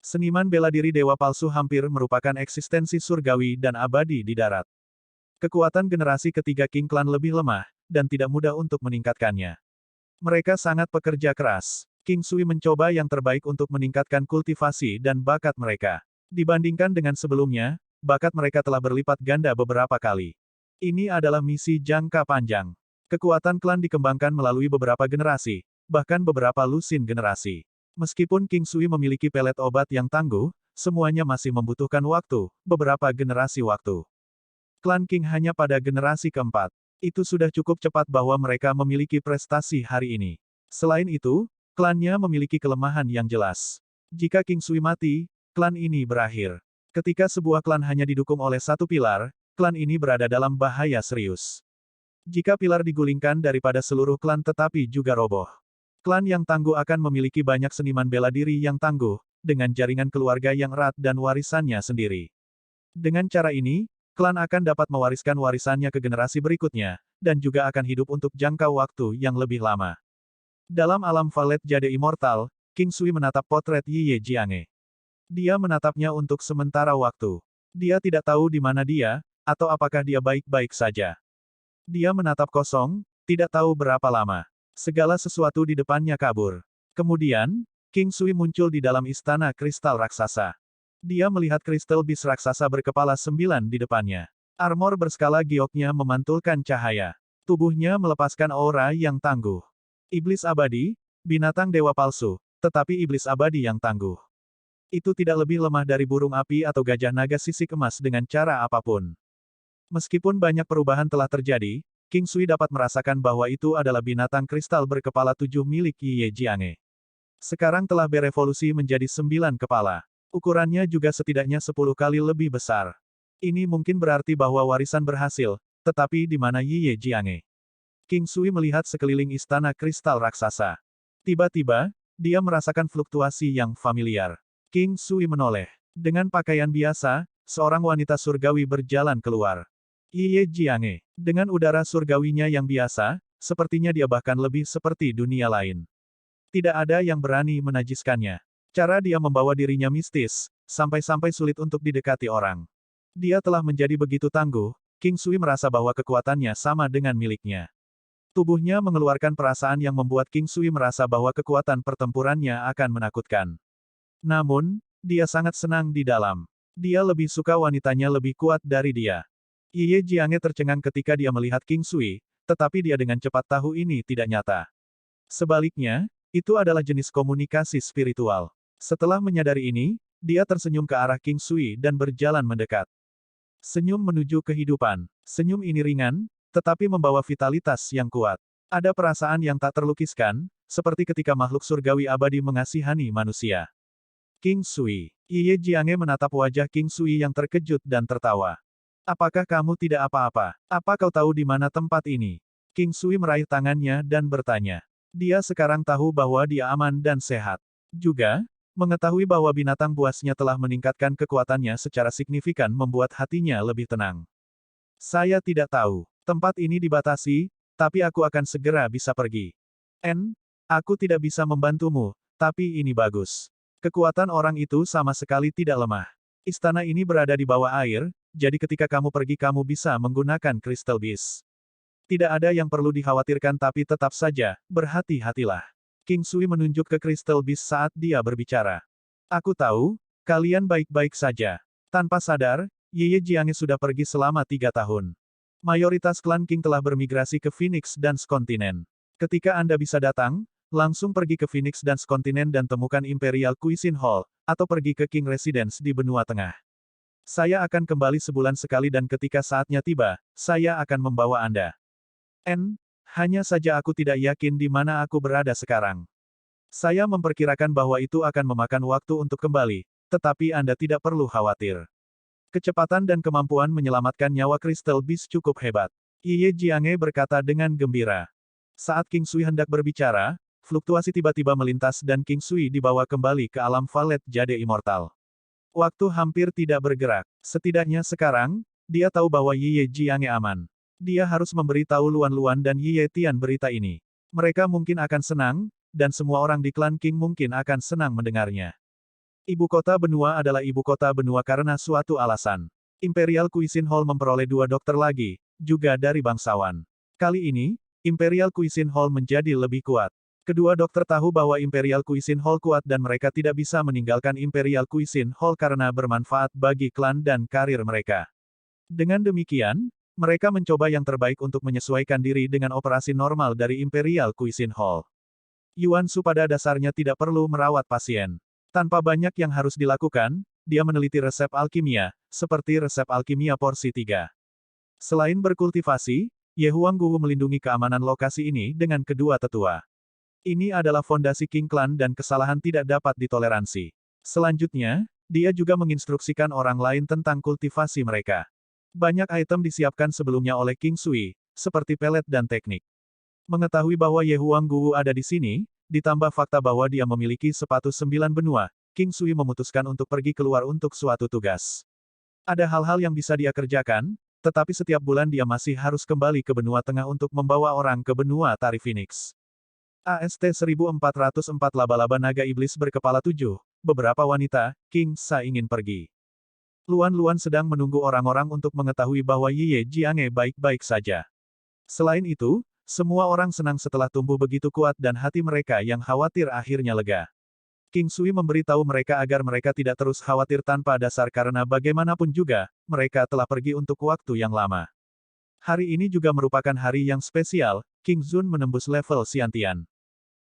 Seniman bela diri Dewa Palsu hampir merupakan eksistensi surgawi dan abadi di darat. Kekuatan generasi ketiga King Clan lebih lemah, dan tidak mudah untuk meningkatkannya. Mereka sangat pekerja keras. King Sui mencoba yang terbaik untuk meningkatkan kultivasi dan bakat mereka. Dibandingkan dengan sebelumnya, bakat mereka telah berlipat ganda beberapa kali. Ini adalah misi jangka panjang. Kekuatan klan dikembangkan melalui beberapa generasi, bahkan beberapa lusin generasi. Meskipun King Sui memiliki pelet obat yang tangguh, semuanya masih membutuhkan waktu, beberapa generasi waktu. Klan King hanya pada generasi keempat. Itu sudah cukup cepat bahwa mereka memiliki prestasi hari ini. Selain itu, klannya memiliki kelemahan yang jelas. Jika King Sui mati, klan ini berakhir. Ketika sebuah klan hanya didukung oleh satu pilar, klan ini berada dalam bahaya serius. Jika pilar digulingkan daripada seluruh klan tetapi juga roboh. Klan yang tangguh akan memiliki banyak seniman bela diri yang tangguh, dengan jaringan keluarga yang erat dan warisannya sendiri. Dengan cara ini, klan akan dapat mewariskan warisannya ke generasi berikutnya, dan juga akan hidup untuk jangka waktu yang lebih lama. Dalam alam Valet Jade Immortal, King Sui menatap potret Yi Ye Jiange. Dia menatapnya untuk sementara waktu. Dia tidak tahu di mana dia, atau apakah dia baik-baik saja. Dia menatap kosong, tidak tahu berapa lama. Segala sesuatu di depannya kabur. Kemudian, King Sui muncul di dalam istana kristal raksasa. Dia melihat kristal bis raksasa berkepala 9 di depannya. Armor berskala gioknya memantulkan cahaya. Tubuhnya melepaskan aura yang tangguh. Iblis abadi, binatang dewa palsu, tetapi iblis abadi yang tangguh. Itu tidak lebih lemah dari burung api atau gajah naga sisik emas dengan cara apapun. Meskipun banyak perubahan telah terjadi, King Sui dapat merasakan bahwa itu adalah binatang kristal berkepala 7 milik Yi Jiange. Sekarang telah berevolusi menjadi 9 kepala. Ukurannya juga setidaknya 10 kali lebih besar. Ini mungkin berarti bahwa warisan berhasil, tetapi di mana Yi Jiange? King Sui melihat sekeliling istana kristal raksasa. Tiba-tiba, dia merasakan fluktuasi yang familiar. King Sui menoleh. Dengan pakaian biasa, seorang wanita surgawi berjalan keluar. Yi Jiange, dengan udara surgawinya yang biasa, sepertinya dia bahkan lebih seperti dunia lain. Tidak ada yang berani menajiskannya. Cara dia membawa dirinya mistis, sampai-sampai sulit untuk didekati orang. Dia telah menjadi begitu tangguh, King Sui merasa bahwa kekuatannya sama dengan miliknya. Tubuhnya mengeluarkan perasaan yang membuat King Sui merasa bahwa kekuatan pertempurannya akan menakutkan. Namun, dia sangat senang di dalam. Dia lebih suka wanitanya lebih kuat dari dia. Yi Jiange tercengang ketika dia melihat King Sui, tetapi dia dengan cepat tahu ini tidak nyata. Sebaliknya, itu adalah jenis komunikasi spiritual. Setelah menyadari ini, dia tersenyum ke arah King Sui dan berjalan mendekat. Senyum menuju kehidupan. Senyum ini ringan, tetapi membawa vitalitas yang kuat. Ada perasaan yang tak terlukiskan, seperti ketika makhluk surgawi abadi mengasihani manusia. King Sui. Yi Jiange menatap wajah King Sui yang terkejut dan tertawa. Apakah kamu tidak apa-apa? Apa kau tahu di mana tempat ini? King Sui meraih tangannya dan bertanya. Dia sekarang tahu bahwa dia aman dan sehat. Juga, mengetahui bahwa binatang buasnya telah meningkatkan kekuatannya secara signifikan membuat hatinya lebih tenang. Saya tidak tahu. Tempat ini dibatasi, tapi aku akan segera bisa pergi. Aku tidak bisa membantumu, tapi ini bagus. Kekuatan orang itu sama sekali tidak lemah. Istana ini berada di bawah air, jadi ketika kamu pergi kamu bisa menggunakan Crystal Beast. Tidak ada yang perlu dikhawatirkan tapi tetap saja, berhati-hatilah. King Sui menunjuk ke Crystal Beast saat dia berbicara. Aku tahu, kalian baik-baik saja. Tanpa sadar, Yi Jiange sudah pergi selama 3 tahun. Mayoritas klan King telah bermigrasi ke Phoenix dan Kontinen. Ketika Anda bisa datang, langsung pergi ke Phoenix dan Kontinen dan temukan Imperial Cuisine Hall, atau pergi ke King Residence di benua tengah. Saya akan kembali sebulan sekali dan ketika saatnya tiba, saya akan membawa Anda. Hanya saja aku tidak yakin di mana aku berada sekarang. Saya memperkirakan bahwa itu akan memakan waktu untuk kembali, tetapi Anda tidak perlu khawatir. Kecepatan dan kemampuan menyelamatkan nyawa Crystal Beast cukup hebat. Yi Jiange berkata dengan gembira. Saat King Sui hendak berbicara, fluktuasi tiba-tiba melintas dan King Sui dibawa kembali ke alam Valet Jade Immortal. Waktu hampir tidak bergerak. Setidaknya sekarang, dia tahu bahwa Yi Jiange aman. Dia harus memberitahu Luan-Luan dan Yi Tian berita ini. Mereka mungkin akan senang, dan semua orang di klan King mungkin akan senang mendengarnya. Ibu kota benua adalah ibu kota benua karena suatu alasan. Imperial Cuisine Hall memperoleh 2 dokter lagi, juga dari bangsawan. Kali ini, Imperial Cuisine Hall menjadi lebih kuat. Kedua dokter tahu bahwa Imperial Cuisine Hall kuat dan mereka tidak bisa meninggalkan Imperial Cuisine Hall karena bermanfaat bagi klan dan karir mereka. Dengan demikian, mereka mencoba yang terbaik untuk menyesuaikan diri dengan operasi normal dari Imperial Cuisine Hall. Yuan Su pada dasarnya tidak perlu merawat pasien. Tanpa banyak yang harus dilakukan, dia meneliti resep alkimia, seperti resep alkimia porsi 3. Selain berkultivasi, Ye Huangguo melindungi keamanan lokasi ini dengan kedua tetua. Ini adalah fondasi King Clan dan kesalahan tidak dapat ditoleransi. Selanjutnya, dia juga menginstruksikan orang lain tentang kultivasi mereka. Banyak item disiapkan sebelumnya oleh King Sui, seperti pelet dan teknik. Mengetahui bahwa Ye Huangguo ada di sini, ditambah fakta bahwa dia memiliki sepatu 9 benua, King Sui memutuskan untuk pergi keluar untuk suatu tugas. Ada hal-hal yang bisa dia kerjakan, tetapi setiap bulan dia masih harus kembali ke benua tengah untuk membawa orang ke benua Tari Phoenix. AST 1404 Laba-laba naga iblis berkepala 7, beberapa wanita, King Sa ingin pergi. Luan-Luan sedang menunggu orang-orang untuk mengetahui bahwa Yi Jiange baik-baik saja. Selain itu, semua orang senang setelah tumbuh begitu kuat dan hati mereka yang khawatir akhirnya lega. King Sui memberitahu mereka agar mereka tidak terus khawatir tanpa dasar karena bagaimanapun juga, mereka telah pergi untuk waktu yang lama. Hari ini juga merupakan hari yang spesial, King Zun menembus level Xiantian.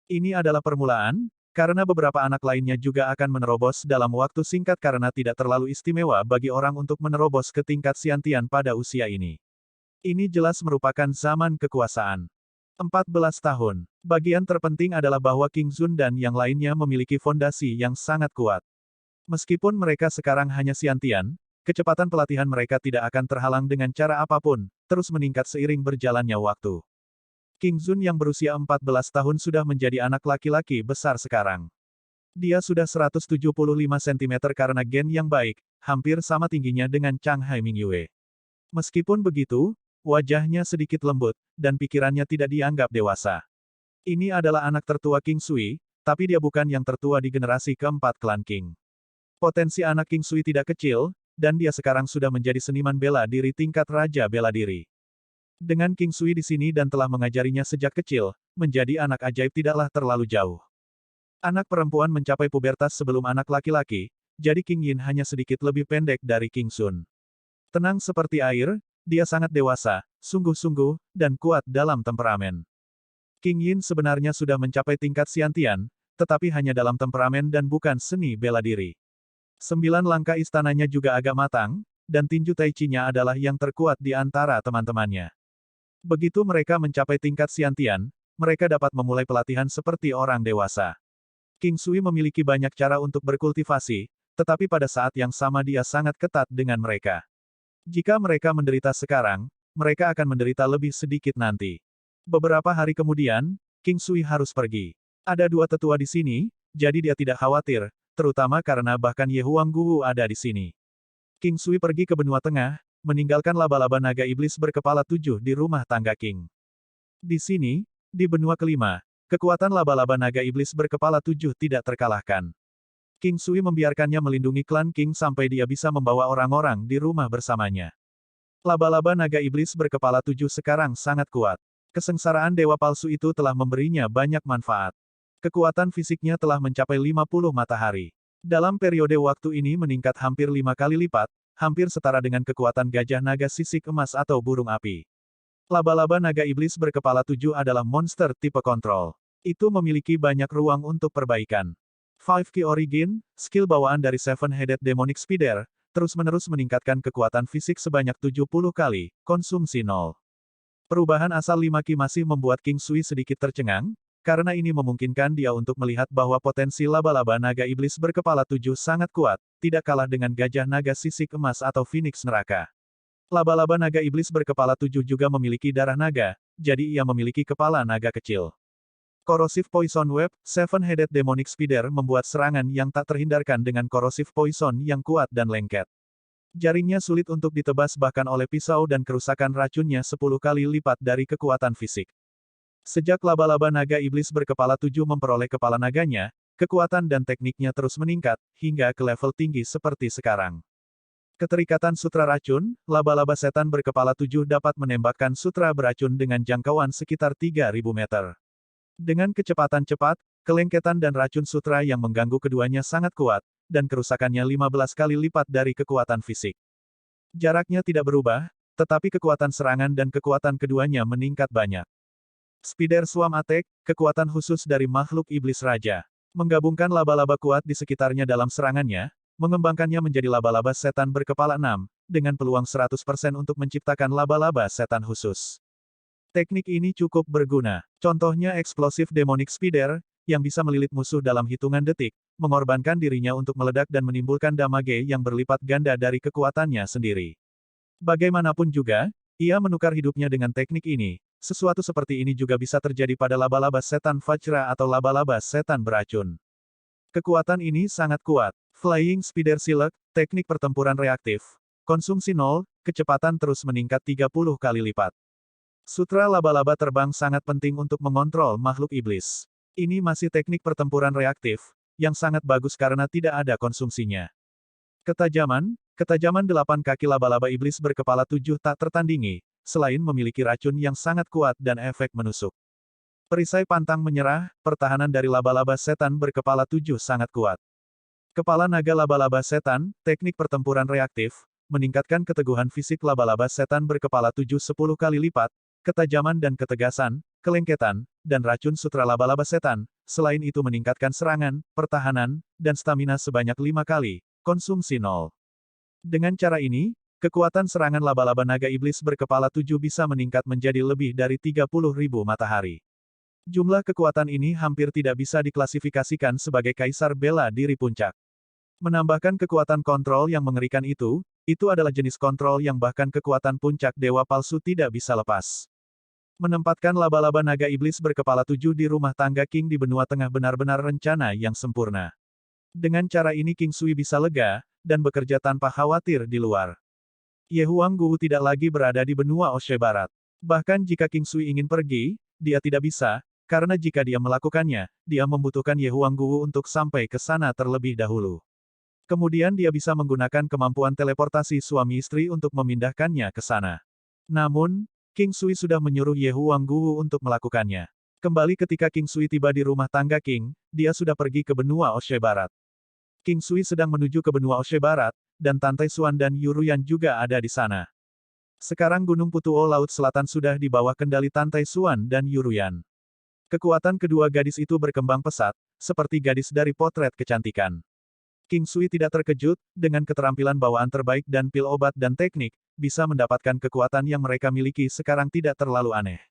Ini adalah permulaan, karena beberapa anak lainnya juga akan menerobos dalam waktu singkat karena tidak terlalu istimewa bagi orang untuk menerobos ke tingkat Xiantian pada usia ini. Ini jelas merupakan zaman kekuasaan. 14 tahun. Bagian terpenting adalah bahwa King Zun dan yang lainnya memiliki fondasi yang sangat kuat. Meskipun mereka sekarang hanya Xiantian, kecepatan pelatihan mereka tidak akan terhalang dengan cara apapun, terus meningkat seiring berjalannya waktu. King Zun yang berusia 14 tahun sudah menjadi anak laki-laki besar sekarang. Dia sudah 175 cm karena gen yang baik, hampir sama tingginya dengan Chang Hai Mingyue. Meskipun begitu, wajahnya sedikit lembut, dan pikirannya tidak dianggap dewasa. Ini adalah anak tertua King Sui, tapi dia bukan yang tertua di generasi keempat klan King. Potensi anak King Sui tidak kecil, dan dia sekarang sudah menjadi seniman bela diri tingkat raja bela diri. Dengan King Sui di sini dan telah mengajarinya sejak kecil, menjadi anak ajaib tidaklah terlalu jauh. Anak perempuan mencapai pubertas sebelum anak laki-laki, jadi King Yin hanya sedikit lebih pendek dari King Sun. Tenang seperti air, dia sangat dewasa, sungguh-sungguh, dan kuat dalam temperamen. King Yin sebenarnya sudah mencapai tingkat Xiantian, tetapi hanya dalam temperamen dan bukan seni bela diri. 9 langkah istananya juga agak matang, dan tinju Tai Chi-nya adalah yang terkuat di antara teman-temannya. Begitu mereka mencapai tingkat Xiantian, mereka dapat memulai pelatihan seperti orang dewasa. King Sui memiliki banyak cara untuk berkultivasi, tetapi pada saat yang sama dia sangat ketat dengan mereka. Jika mereka menderita sekarang, mereka akan menderita lebih sedikit nanti. Beberapa hari kemudian, King Sui harus pergi. Ada 2 tetua di sini, jadi dia tidak khawatir, terutama karena bahkan Ye Huangguo ada di sini. King Sui pergi ke benua tengah, meninggalkan laba-laba naga iblis berkepala 7 di rumah tangga King. Di sini, di benua kelima, kekuatan laba-laba naga iblis berkepala 7 tidak terkalahkan. King Sui membiarkannya melindungi klan King sampai dia bisa membawa orang-orang di rumah bersamanya. Laba-laba naga iblis berkepala 7 sekarang sangat kuat. Kesengsaraan dewa palsu itu telah memberinya banyak manfaat. Kekuatan fisiknya telah mencapai 50 matahari. Dalam periode waktu ini meningkat hampir 5 kali lipat, hampir setara dengan kekuatan gajah naga sisik emas atau burung api. Laba-laba naga iblis berkepala 7 adalah monster tipe kontrol. Itu memiliki banyak ruang untuk perbaikan. 5 Key Origin, skill bawaan dari Seven-Headed Demonic Spider, terus-menerus meningkatkan kekuatan fisik sebanyak 70 kali, konsumsi 0. Perubahan asal 5 Ki masih membuat King Sui sedikit tercengang, karena ini memungkinkan dia untuk melihat bahwa potensi laba-laba naga iblis berkepala 7 sangat kuat, tidak kalah dengan gajah naga sisik emas atau Phoenix neraka. Laba-laba naga iblis berkepala 7 juga memiliki darah naga, jadi ia memiliki kepala naga kecil. Corrosive Poison Web, Seven-Headed Demonic Spider membuat serangan yang tak terhindarkan dengan Corrosive Poison yang kuat dan lengket. Jaringnya sulit untuk ditebas bahkan oleh pisau dan kerusakan racunnya 10 kali lipat dari kekuatan fisik. Sejak laba-laba naga iblis berkepala 7 memperoleh kepala naganya, kekuatan dan tekniknya terus meningkat, hingga ke level tinggi seperti sekarang. Keterikatan sutra racun, laba-laba setan berkepala 7 dapat menembakkan sutra beracun dengan jangkauan sekitar 3.000 meter. Dengan kecepatan cepat, kelengketan dan racun sutra yang mengganggu keduanya sangat kuat, dan kerusakannya 15 kali lipat dari kekuatan fisik. Jaraknya tidak berubah, tetapi kekuatan serangan dan kekuatan keduanya meningkat banyak. Spider Swarm Attack, kekuatan khusus dari makhluk iblis raja. Menggabungkan laba-laba kuat di sekitarnya dalam serangannya, mengembangkannya menjadi laba-laba setan berkepala 6, dengan peluang 100% untuk menciptakan laba-laba setan khusus. Teknik ini cukup berguna. Contohnya Explosive Demonic Spider, yang bisa melilit musuh dalam hitungan detik, mengorbankan dirinya untuk meledak dan menimbulkan damage yang berlipat ganda dari kekuatannya sendiri. Bagaimanapun juga, ia menukar hidupnya dengan teknik ini. Sesuatu seperti ini juga bisa terjadi pada laba-laba setan Vajra atau laba-laba setan beracun. Kekuatan ini sangat kuat. Flying Spider Silk, teknik pertempuran reaktif. Konsumsi 0, kecepatan terus meningkat 30 kali lipat. Sutra laba-laba terbang sangat penting untuk mengontrol makhluk iblis. Ini masih teknik pertempuran reaktif, yang sangat bagus karena tidak ada konsumsinya. Ketajaman 8 kaki laba-laba iblis berkepala 7 tak tertandingi, selain memiliki racun yang sangat kuat dan efek menusuk. Perisai pantang menyerah, pertahanan dari laba-laba setan berkepala 7 sangat kuat. Kepala naga laba-laba setan, teknik pertempuran reaktif, meningkatkan keteguhan fisik laba-laba setan berkepala 7 10 kali lipat, ketajaman dan ketegasan, kelengketan, dan racun sutra laba-laba setan, selain itu meningkatkan serangan, pertahanan, dan stamina sebanyak 5 kali, konsumsi 0. Dengan cara ini, kekuatan serangan laba-laba naga iblis berkepala 7 bisa meningkat menjadi lebih dari 30.000 matahari. Jumlah kekuatan ini hampir tidak bisa diklasifikasikan sebagai kaisar bela diri puncak. Menambahkan kekuatan kontrol yang mengerikan itu adalah jenis kontrol yang bahkan kekuatan puncak dewa palsu tidak bisa lepas. Menempatkan laba-laba naga iblis berkepala 7 di rumah tangga King di benua tengah benar-benar rencana yang sempurna. Dengan cara ini King Sui bisa lega, dan bekerja tanpa khawatir di luar. Ye Huanggu tidak lagi berada di benua Oshe Barat. Bahkan jika King Sui ingin pergi, dia tidak bisa, karena jika dia melakukannya, dia membutuhkan Ye Huanggu untuk sampai ke sana terlebih dahulu. Kemudian dia bisa menggunakan kemampuan teleportasi suami istri untuk memindahkannya ke sana. Namun, King Sui sudah menyuruh Ye Huanggu untuk melakukannya. Kembali ketika King Sui tiba di rumah tangga King, dia sudah pergi ke benua Oshe Barat. King Sui sedang menuju ke benua Oshe Barat, dan Tantai Xuan dan Yuruyan juga ada di sana. Sekarang Gunung Putuo Laut Selatan sudah di bawah kendali Tantai Xuan dan Yuruyan. Kekuatan kedua gadis itu berkembang pesat, seperti gadis dari potret kecantikan. King Sui tidak terkejut, dengan keterampilan bawaan terbaik dan pil obat dan teknik, bisa mendapatkan kekuatan yang mereka miliki sekarang tidak terlalu aneh.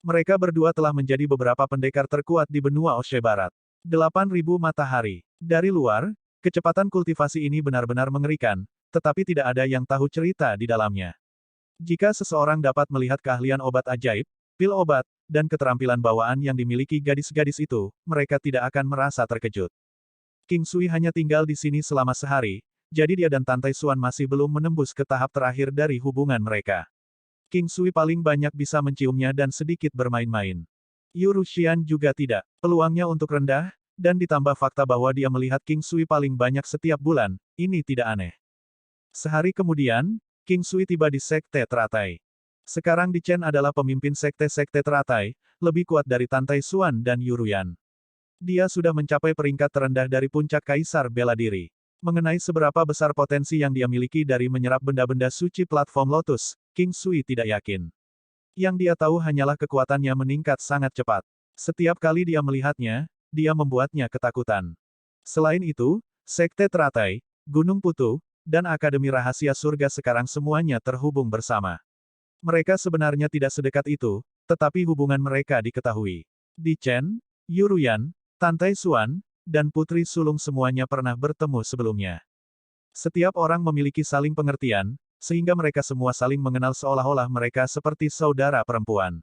Mereka berdua telah menjadi beberapa pendekar terkuat di benua Oshe Barat. 8.000 matahari. Dari luar, kecepatan kultivasi ini benar-benar mengerikan, tetapi tidak ada yang tahu cerita di dalamnya. Jika seseorang dapat melihat keahlian obat ajaib, pil obat, dan keterampilan bawaan yang dimiliki gadis-gadis itu, mereka tidak akan merasa terkejut. King Sui hanya tinggal di sini selama sehari, jadi dia dan Tantai Xuan masih belum menembus ke tahap terakhir dari hubungan mereka. King Sui paling banyak bisa menciumnya dan sedikit bermain-main. Yu Ruxian juga tidak. Peluangnya untuk rendah, dan ditambah fakta bahwa dia melihat King Sui paling banyak setiap bulan, ini tidak aneh. Sehari kemudian, King Sui tiba di Sekte Teratai. Sekarang Di Chen adalah pemimpin Sekte-Sekte Teratai, lebih kuat dari Tantai Xuan dan Yuruyan. Dia sudah mencapai peringkat terendah dari puncak Kaisar Bela Diri. Mengenai seberapa besar potensi yang dia miliki dari menyerap benda-benda suci platform Lotus, King Sui tidak yakin. Yang dia tahu hanyalah kekuatannya meningkat sangat cepat. Setiap kali dia melihatnya, dia membuatnya ketakutan. Selain itu, Sekte Teratai, Gunung Putu, dan Akademi Rahasia Surga sekarang semuanya terhubung bersama. Mereka sebenarnya tidak sedekat itu, tetapi hubungan mereka diketahui. Di Chen, Yuruyan, Tantai Xuan, dan Putri Sulung semuanya pernah bertemu sebelumnya. Setiap orang memiliki saling pengertian, sehingga mereka semua saling mengenal seolah-olah mereka seperti saudara perempuan.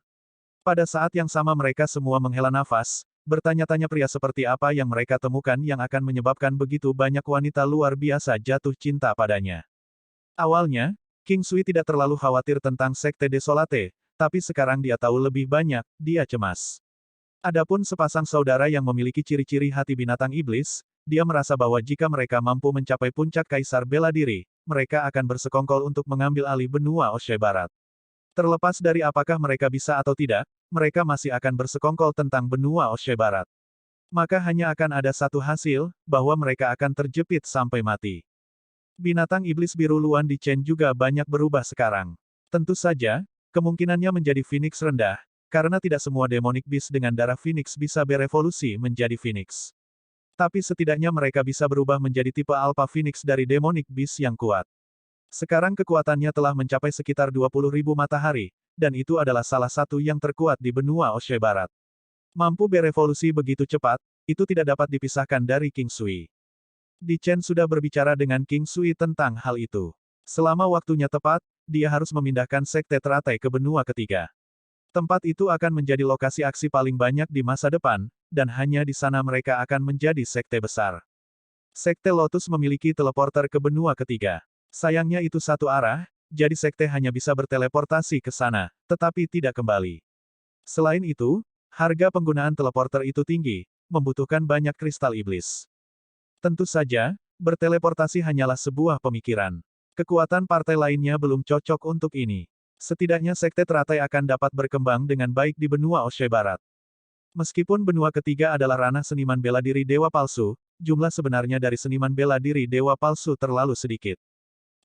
Pada saat yang sama mereka semua menghela nafas, bertanya-tanya pria seperti apa yang mereka temukan yang akan menyebabkan begitu banyak wanita luar biasa jatuh cinta padanya. Awalnya, King Sui tidak terlalu khawatir tentang Sekte Desolate, tapi sekarang dia tahu lebih banyak, dia cemas. Adapun sepasang saudara yang memiliki ciri-ciri hati binatang iblis, dia merasa bahwa jika mereka mampu mencapai puncak Kaisar Bela Diri, mereka akan bersekongkol untuk mengambil alih benua Oshe Barat. Terlepas dari apakah mereka bisa atau tidak, mereka masih akan bersekongkol tentang benua Oshe Barat. Maka hanya akan ada satu hasil, bahwa mereka akan terjepit sampai mati. Binatang iblis biru Luan Di Chen juga banyak berubah sekarang. Tentu saja, kemungkinannya menjadi Phoenix rendah, karena tidak semua demonic beast dengan darah Phoenix bisa berevolusi menjadi Phoenix. Tapi setidaknya mereka bisa berubah menjadi tipe Alpha Phoenix dari demonic beast yang kuat. Sekarang kekuatannya telah mencapai sekitar 20.000 matahari, dan itu adalah salah satu yang terkuat di benua Oshe Barat. Mampu berevolusi begitu cepat, itu tidak dapat dipisahkan dari King Sui. Di Chen sudah berbicara dengan King Sui tentang hal itu. Selama waktunya tepat, dia harus memindahkan Sekte Teratai ke benua ketiga. Tempat itu akan menjadi lokasi aksi paling banyak di masa depan, dan hanya di sana mereka akan menjadi sekte besar. Sekte Lotus memiliki teleporter ke benua ketiga. Sayangnya itu satu arah, jadi sekte hanya bisa berteleportasi ke sana, tetapi tidak kembali. Selain itu, harga penggunaan teleporter itu tinggi, membutuhkan banyak kristal iblis. Tentu saja, berteleportasi hanyalah sebuah pemikiran. Kekuatan partai lainnya belum cocok untuk ini. Setidaknya Sekte Teratai akan dapat berkembang dengan baik di benua Oshe Barat. Meskipun benua ketiga adalah ranah seniman bela diri dewa palsu, jumlah sebenarnya dari seniman bela diri dewa palsu terlalu sedikit.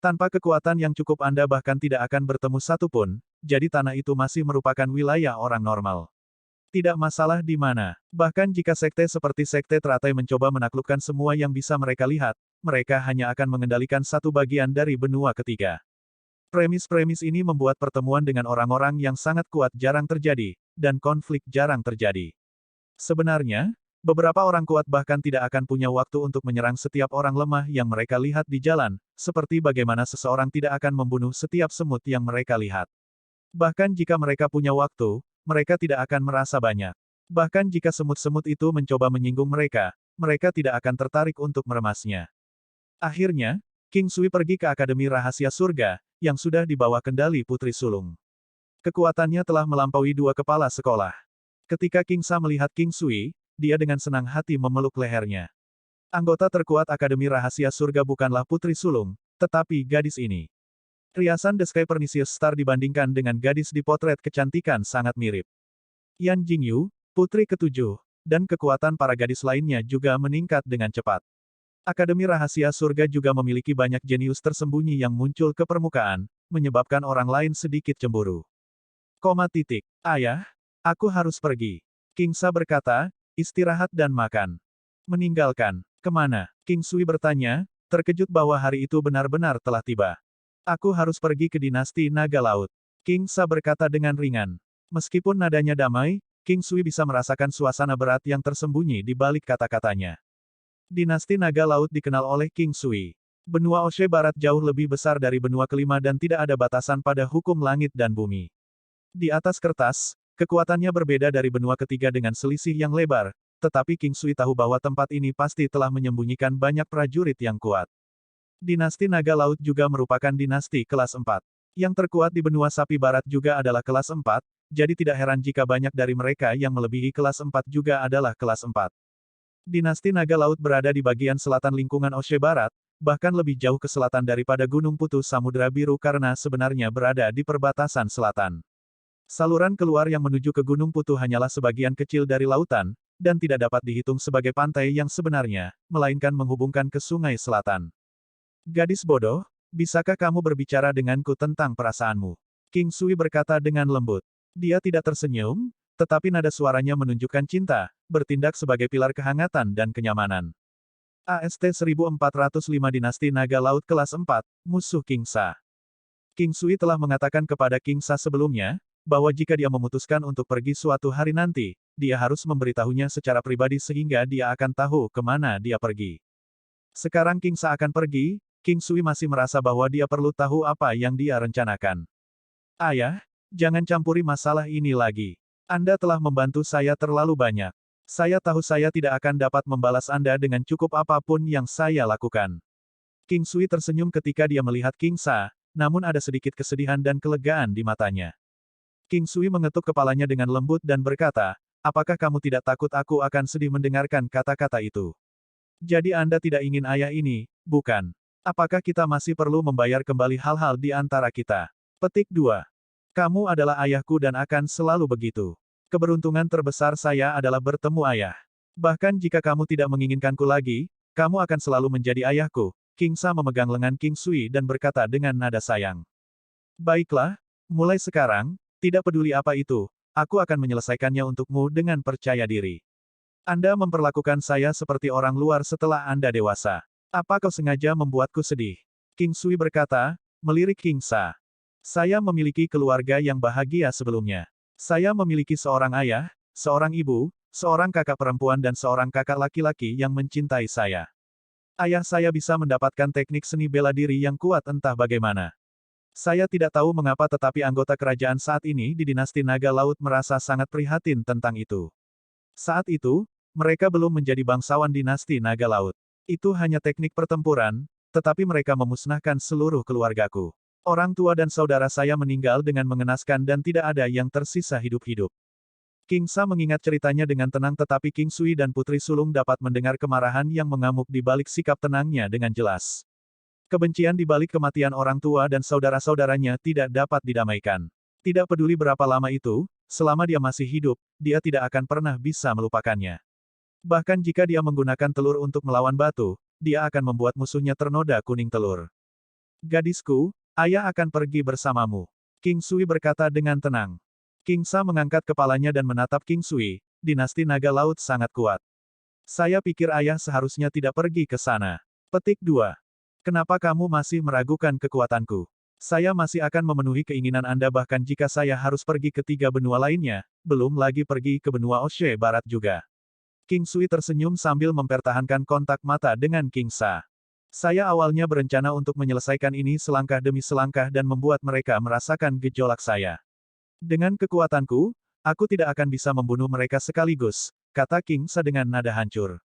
Tanpa kekuatan yang cukup Anda bahkan tidak akan bertemu satu pun, jadi tanah itu masih merupakan wilayah orang normal. Tidak masalah di mana. Bahkan jika sekte seperti sekte teratai mencoba menaklukkan semua yang bisa mereka lihat, mereka hanya akan mengendalikan satu bagian dari benua ketiga. Premis-premis ini membuat pertemuan dengan orang-orang yang sangat kuat jarang terjadi, dan konflik jarang terjadi. Sebenarnya, beberapa orang kuat bahkan tidak akan punya waktu untuk menyerang setiap orang lemah yang mereka lihat di jalan, seperti bagaimana seseorang tidak akan membunuh setiap semut yang mereka lihat. Bahkan jika mereka punya waktu, mereka tidak akan merasa banyak. Bahkan jika semut-semut itu mencoba menyinggung mereka, mereka tidak akan tertarik untuk meremasnya. Akhirnya, King Sui pergi ke Akademi Rahasia Surga, yang sudah di bawah kendali Putri Sulung. Kekuatannya telah melampaui 2 kepala sekolah. Ketika King Sa melihat King Sui, dia dengan senang hati memeluk lehernya. Anggota terkuat Akademi Rahasia Surga bukanlah Putri Sulung, tetapi gadis ini. Riasan The Sky Pernicious Star dibandingkan dengan gadis di potret kecantikan sangat mirip. Yan Jingyu, putri ketujuh, dan kekuatan para gadis lainnya juga meningkat dengan cepat. Akademi Rahasia Surga juga memiliki banyak jenius tersembunyi yang muncul ke permukaan, menyebabkan orang lain sedikit cemburu. Ayah, aku harus pergi. King Sa berkata, istirahat dan makan. Meninggalkan, kemana? King Sui bertanya, terkejut bahwa hari itu benar-benar telah tiba. Aku harus pergi ke dinasti Naga Laut. King Sa berkata dengan ringan. Meskipun nadanya damai, King Sui bisa merasakan suasana berat yang tersembunyi di balik kata-katanya. Dinasti Naga Laut dikenal oleh King Sui. Benua Oshe Barat jauh lebih besar dari benua kelima dan tidak ada batasan pada hukum langit dan bumi. Di atas kertas, kekuatannya berbeda dari benua ketiga dengan selisih yang lebar, tetapi King Sui tahu bahwa tempat ini pasti telah menyembunyikan banyak prajurit yang kuat. Dinasti Naga Laut juga merupakan dinasti kelas 4. Yang terkuat di benua Sapi Barat juga adalah kelas 4, jadi tidak heran jika banyak dari mereka yang melebihi kelas 4 juga adalah kelas 4. Dinasti Naga Laut berada di bagian selatan lingkungan Oshe Barat, bahkan lebih jauh ke selatan daripada Gunung Putus Samudra Biru karena sebenarnya berada di perbatasan selatan. Saluran keluar yang menuju ke Gunung Putu hanyalah sebagian kecil dari lautan, dan tidak dapat dihitung sebagai pantai yang sebenarnya, melainkan menghubungkan ke sungai selatan. Gadis bodoh, bisakah kamu berbicara denganku tentang perasaanmu? King Sui berkata dengan lembut. Dia tidak tersenyum, tetapi nada suaranya menunjukkan cinta, bertindak sebagai pilar kehangatan dan kenyamanan. AST 1405 Dinasti Naga Laut kelas 4, musuh King Sa. King Sui telah mengatakan kepada King Sa sebelumnya, bahwa jika dia memutuskan untuk pergi suatu hari nanti, dia harus memberitahunya secara pribadi sehingga dia akan tahu kemana dia pergi. Sekarang King Sa akan pergi, King Sui masih merasa bahwa dia perlu tahu apa yang dia rencanakan. Ayah, jangan campuri masalah ini lagi. Anda telah membantu saya terlalu banyak. Saya tahu saya tidak akan dapat membalas Anda dengan cukup apapun yang saya lakukan. King Sui tersenyum ketika dia melihat King Sa, namun ada sedikit kesedihan dan kelegaan di matanya. King Sui mengetuk kepalanya dengan lembut dan berkata, apakah kamu tidak takut aku akan sedih mendengarkan kata-kata itu? Jadi Anda tidak ingin ayah ini, bukan? Apakah kita masih perlu membayar kembali hal-hal di antara kita? Petik 2. Kamu adalah ayahku dan akan selalu begitu. Keberuntungan terbesar saya adalah bertemu ayah. Bahkan jika kamu tidak menginginkanku lagi, kamu akan selalu menjadi ayahku. King Sa memegang lengan King Sui dan berkata dengan nada sayang. Baiklah, mulai sekarang, tidak peduli apa itu, aku akan menyelesaikannya untukmu dengan percaya diri. Anda memperlakukan saya seperti orang luar setelah Anda dewasa. Apa kau sengaja membuatku sedih? King Sui berkata, melirik King Sa. Saya memiliki keluarga yang bahagia sebelumnya. Saya memiliki seorang ayah, seorang ibu, seorang kakak perempuan dan seorang kakak laki-laki yang mencintai saya. Ayah saya bisa mendapatkan teknik seni bela diri yang kuat entah bagaimana. Saya tidak tahu mengapa tetapi anggota kerajaan saat ini di dinasti Naga Laut merasa sangat prihatin tentang itu. Saat itu, mereka belum menjadi bangsawan dinasti Naga Laut. Itu hanya teknik pertempuran, tetapi mereka memusnahkan seluruh keluargaku. Orang tua dan saudara saya meninggal dengan mengenaskan dan tidak ada yang tersisa hidup-hidup. King Sa mengingat ceritanya dengan tenang tetapi King Sui dan Putri Sulung dapat mendengar kemarahan yang mengamuk di balik sikap tenangnya dengan jelas. Kebencian di balik kematian orang tua dan saudara-saudaranya tidak dapat didamaikan. Tidak peduli berapa lama itu, selama dia masih hidup, dia tidak akan pernah bisa melupakannya. Bahkan jika dia menggunakan telur untuk melawan batu, dia akan membuat musuhnya ternoda kuning telur. Gadisku, ayah akan pergi bersamamu. King Sui berkata dengan tenang. King Sa mengangkat kepalanya dan menatap King Sui, dinasti naga laut sangat kuat. Saya pikir ayah seharusnya tidak pergi ke sana. Petik 2. Kenapa kamu masih meragukan kekuatanku? Saya masih akan memenuhi keinginan Anda bahkan jika saya harus pergi ke 3 benua lainnya, belum lagi pergi ke benua Oshe Barat juga. King Sui tersenyum sambil mempertahankan kontak mata dengan King Sa. Saya awalnya berencana untuk menyelesaikan ini selangkah demi selangkah dan membuat mereka merasakan gejolak saya. Dengan kekuatanku, aku tidak akan bisa membunuh mereka sekaligus, kata King Sa dengan nada hancur.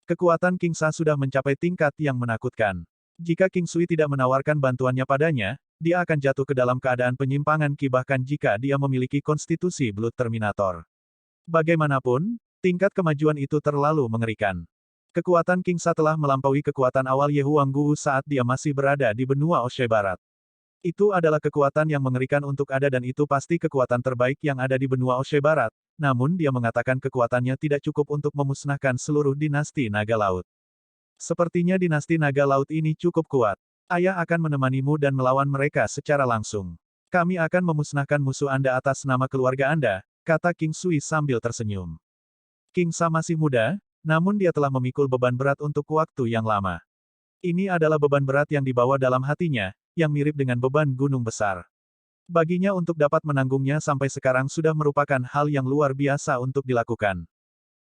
Kekuatan King Sa sudah mencapai tingkat yang menakutkan. Jika King Sui tidak menawarkan bantuannya padanya, dia akan jatuh ke dalam keadaan penyimpangan Qi bahkan jika dia memiliki konstitusi Blood Terminator. Bagaimanapun, tingkat kemajuan itu terlalu mengerikan. Kekuatan King Sa telah melampaui kekuatan awal Ye Huanggu saat dia masih berada di benua Oshe Barat. Itu adalah kekuatan yang mengerikan untuk ada dan itu pasti kekuatan terbaik yang ada di benua Oshe Barat, namun dia mengatakan kekuatannya tidak cukup untuk memusnahkan seluruh dinasti naga laut. Sepertinya dinasti naga laut ini cukup kuat. Ayah akan menemanimu dan melawan mereka secara langsung. Kami akan memusnahkan musuh Anda atas nama keluarga Anda, kata King Sui sambil tersenyum. King Sa masih muda, namun dia telah memikul beban berat untuk waktu yang lama. Ini adalah beban berat yang dibawa dalam hatinya, yang mirip dengan beban gunung besar. Baginya untuk dapat menanggungnya sampai sekarang sudah merupakan hal yang luar biasa untuk dilakukan.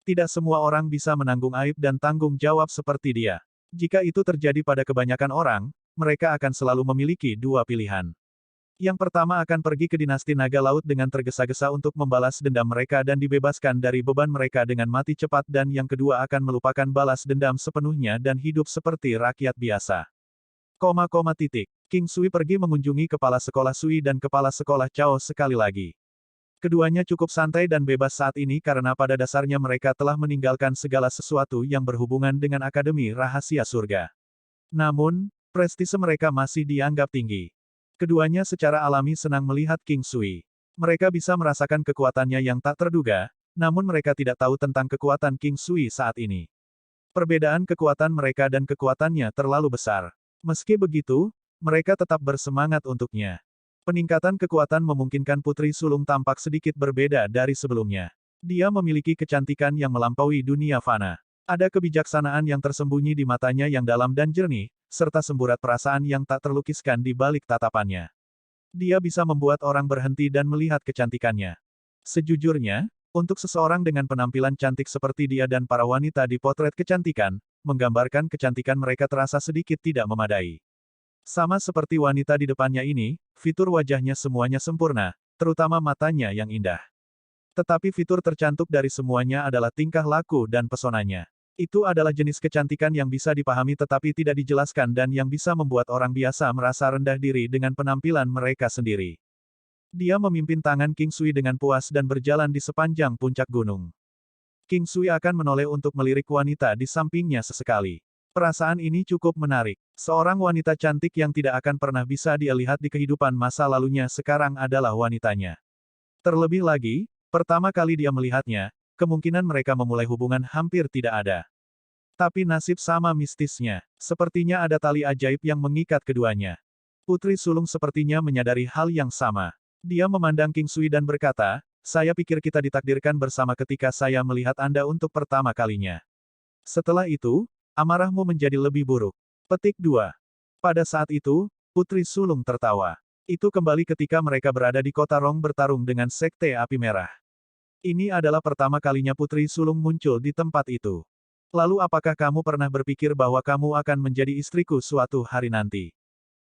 Tidak semua orang bisa menanggung aib dan tanggung jawab seperti dia. Jika itu terjadi pada kebanyakan orang, mereka akan selalu memiliki dua pilihan. Yang pertama akan pergi ke dinasti naga laut dengan tergesa-gesa untuk membalas dendam mereka dan dibebaskan dari beban mereka dengan mati cepat dan yang kedua akan melupakan balas dendam sepenuhnya dan hidup seperti rakyat biasa. King Sui pergi mengunjungi kepala sekolah Sui dan kepala sekolah Chao sekali lagi. Keduanya cukup santai dan bebas saat ini karena pada dasarnya mereka telah meninggalkan segala sesuatu yang berhubungan dengan Akademi Rahasia Surga. Namun, prestise mereka masih dianggap tinggi. Keduanya secara alami senang melihat King Sui. Mereka bisa merasakan kekuatannya yang tak terduga, namun mereka tidak tahu tentang kekuatan King Sui saat ini. Perbedaan kekuatan mereka dan kekuatannya terlalu besar. Meski begitu, mereka tetap bersemangat untuknya. Peningkatan kekuatan memungkinkan Putri Sulung tampak sedikit berbeda dari sebelumnya. Dia memiliki kecantikan yang melampaui dunia fana. Ada kebijaksanaan yang tersembunyi di matanya yang dalam dan jernih, serta semburat perasaan yang tak terlukiskan di balik tatapannya. Dia bisa membuat orang berhenti dan melihat kecantikannya. Sejujurnya, untuk seseorang dengan penampilan cantik seperti dia dan para wanita di potret kecantikan, menggambarkan kecantikan mereka terasa sedikit tidak memadai. Sama seperti wanita di depannya ini, fitur wajahnya semuanya sempurna, terutama matanya yang indah. Tetapi fitur tercantik dari semuanya adalah tingkah laku dan pesonanya. Itu adalah jenis kecantikan yang bisa dipahami tetapi tidak dijelaskan dan yang bisa membuat orang biasa merasa rendah diri dengan penampilan mereka sendiri. Dia memimpin tangan King Sui dengan puas dan berjalan di sepanjang puncak gunung. King Sui akan menoleh untuk melirik wanita di sampingnya sesekali. Perasaan ini cukup menarik. Seorang wanita cantik yang tidak akan pernah bisa dia lihat di kehidupan masa lalunya sekarang adalah wanitanya. Terlebih lagi, pertama kali dia melihatnya, kemungkinan mereka memulai hubungan hampir tidak ada. Tapi nasib sama mistisnya. Sepertinya ada tali ajaib yang mengikat keduanya. Putri Sulung sepertinya menyadari hal yang sama. Dia memandang King Sui dan berkata, saya pikir kita ditakdirkan bersama ketika saya melihat Anda untuk pertama kalinya. Setelah itu, amarahmu menjadi lebih buruk. Petik 2. Pada saat itu, Putri Sulung tertawa. Itu kembali ketika mereka berada di kota Rong bertarung dengan Sekte Api Merah. Ini adalah pertama kalinya Putri Sulung muncul di tempat itu. Lalu apakah kamu pernah berpikir bahwa kamu akan menjadi istriku suatu hari nanti?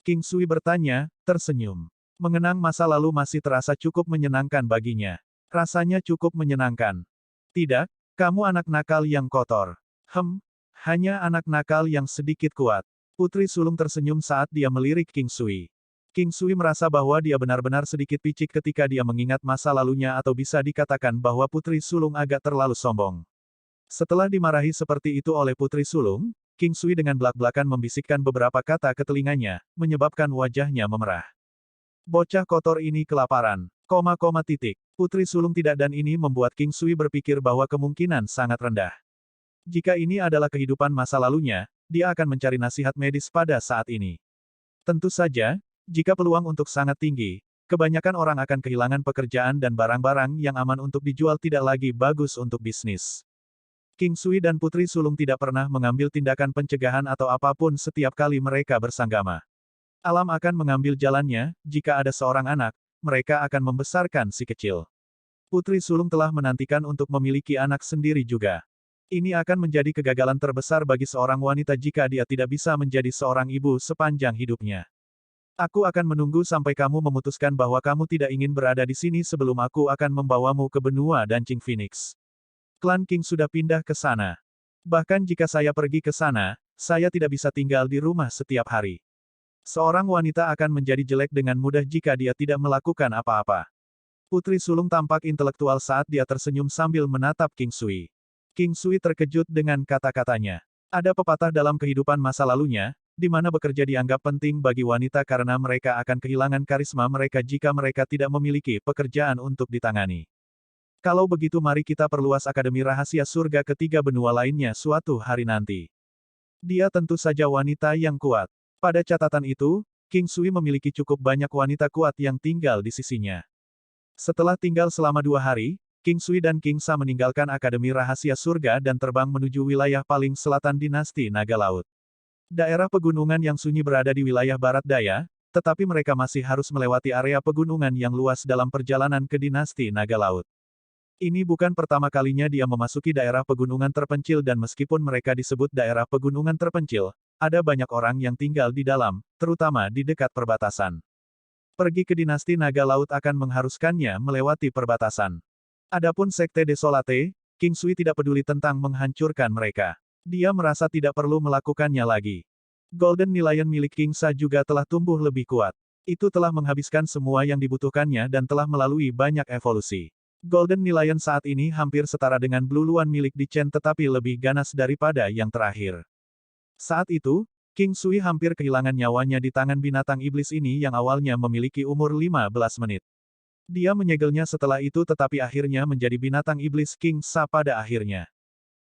King Sui bertanya, tersenyum. Mengenang masa lalu masih terasa cukup menyenangkan baginya. Rasanya cukup menyenangkan. Tidak, kamu anak nakal yang kotor. Hanya anak nakal yang sedikit kuat. Putri Sulung tersenyum saat dia melirik King Sui. King Sui merasa bahwa dia benar-benar sedikit picik ketika dia mengingat masa lalunya atau bisa dikatakan bahwa Putri Sulung agak terlalu sombong. Setelah dimarahi seperti itu oleh Putri Sulung, King Sui dengan belak-belakan membisikkan beberapa kata ke telinganya, menyebabkan wajahnya memerah. Bocah kotor ini kelaparan. Putri sulung tidak dan ini membuat King Sui berpikir bahwa kemungkinan sangat rendah. Jika ini adalah kehidupan masa lalunya, dia akan mencari nasihat medis pada saat ini. Tentu saja, jika peluang untuk sangat tinggi, kebanyakan orang akan kehilangan pekerjaan dan barang-barang yang aman untuk dijual tidak lagi bagus untuk bisnis. King Sui dan Putri Sulung tidak pernah mengambil tindakan pencegahan atau apapun setiap kali mereka bersanggama. Alam akan mengambil jalannya, jika ada seorang anak, mereka akan membesarkan si kecil. Putri Sulung telah menantikan untuk memiliki anak sendiri juga. Ini akan menjadi kegagalan terbesar bagi seorang wanita jika dia tidak bisa menjadi seorang ibu sepanjang hidupnya. Aku akan menunggu sampai kamu memutuskan bahwa kamu tidak ingin berada di sini sebelum aku akan membawamu ke benua dan Dancing Phoenix. Klan King sudah pindah ke sana. Bahkan jika saya pergi ke sana, saya tidak bisa tinggal di rumah setiap hari. Seorang wanita akan menjadi jelek dengan mudah jika dia tidak melakukan apa-apa. Putri sulung tampak intelektual saat dia tersenyum sambil menatap King Sui. King Sui terkejut dengan kata-katanya. Ada pepatah dalam kehidupan masa lalunya, di mana bekerja dianggap penting bagi wanita karena mereka akan kehilangan karisma mereka jika mereka tidak memiliki pekerjaan untuk ditangani. Kalau begitu mari kita perluas Akademi Rahasia Surga ketiga benua lainnya suatu hari nanti. Dia tentu saja wanita yang kuat. Pada catatan itu, King Sui memiliki cukup banyak wanita kuat yang tinggal di sisinya. Setelah tinggal selama 2 hari, King Sui dan King Sa meninggalkan Akademi Rahasia Surga dan terbang menuju wilayah paling selatan dinasti Naga Laut. Daerah pegunungan yang sunyi berada di wilayah barat daya, tetapi mereka masih harus melewati area pegunungan yang luas dalam perjalanan ke dinasti Naga Laut. Ini bukan pertama kalinya dia memasuki daerah pegunungan terpencil dan meskipun mereka disebut daerah pegunungan terpencil, ada banyak orang yang tinggal di dalam, terutama di dekat perbatasan. Pergi ke dinasti Naga Laut akan mengharuskannya melewati perbatasan. Adapun Sekte Desolate, King Sui tidak peduli tentang menghancurkan mereka. Dia merasa tidak perlu melakukannya lagi. Golden Nilion milik King Sa juga telah tumbuh lebih kuat. Itu telah menghabiskan semua yang dibutuhkannya dan telah melalui banyak evolusi. Golden Nilion saat ini hampir setara dengan Blue Luan milik Di Chen tetapi lebih ganas daripada yang terakhir. Saat itu, King Sui hampir kehilangan nyawanya di tangan binatang iblis ini yang awalnya memiliki umur 15 menit. Dia menyegelnya setelah itu tetapi akhirnya menjadi binatang iblis King Sa pada akhirnya.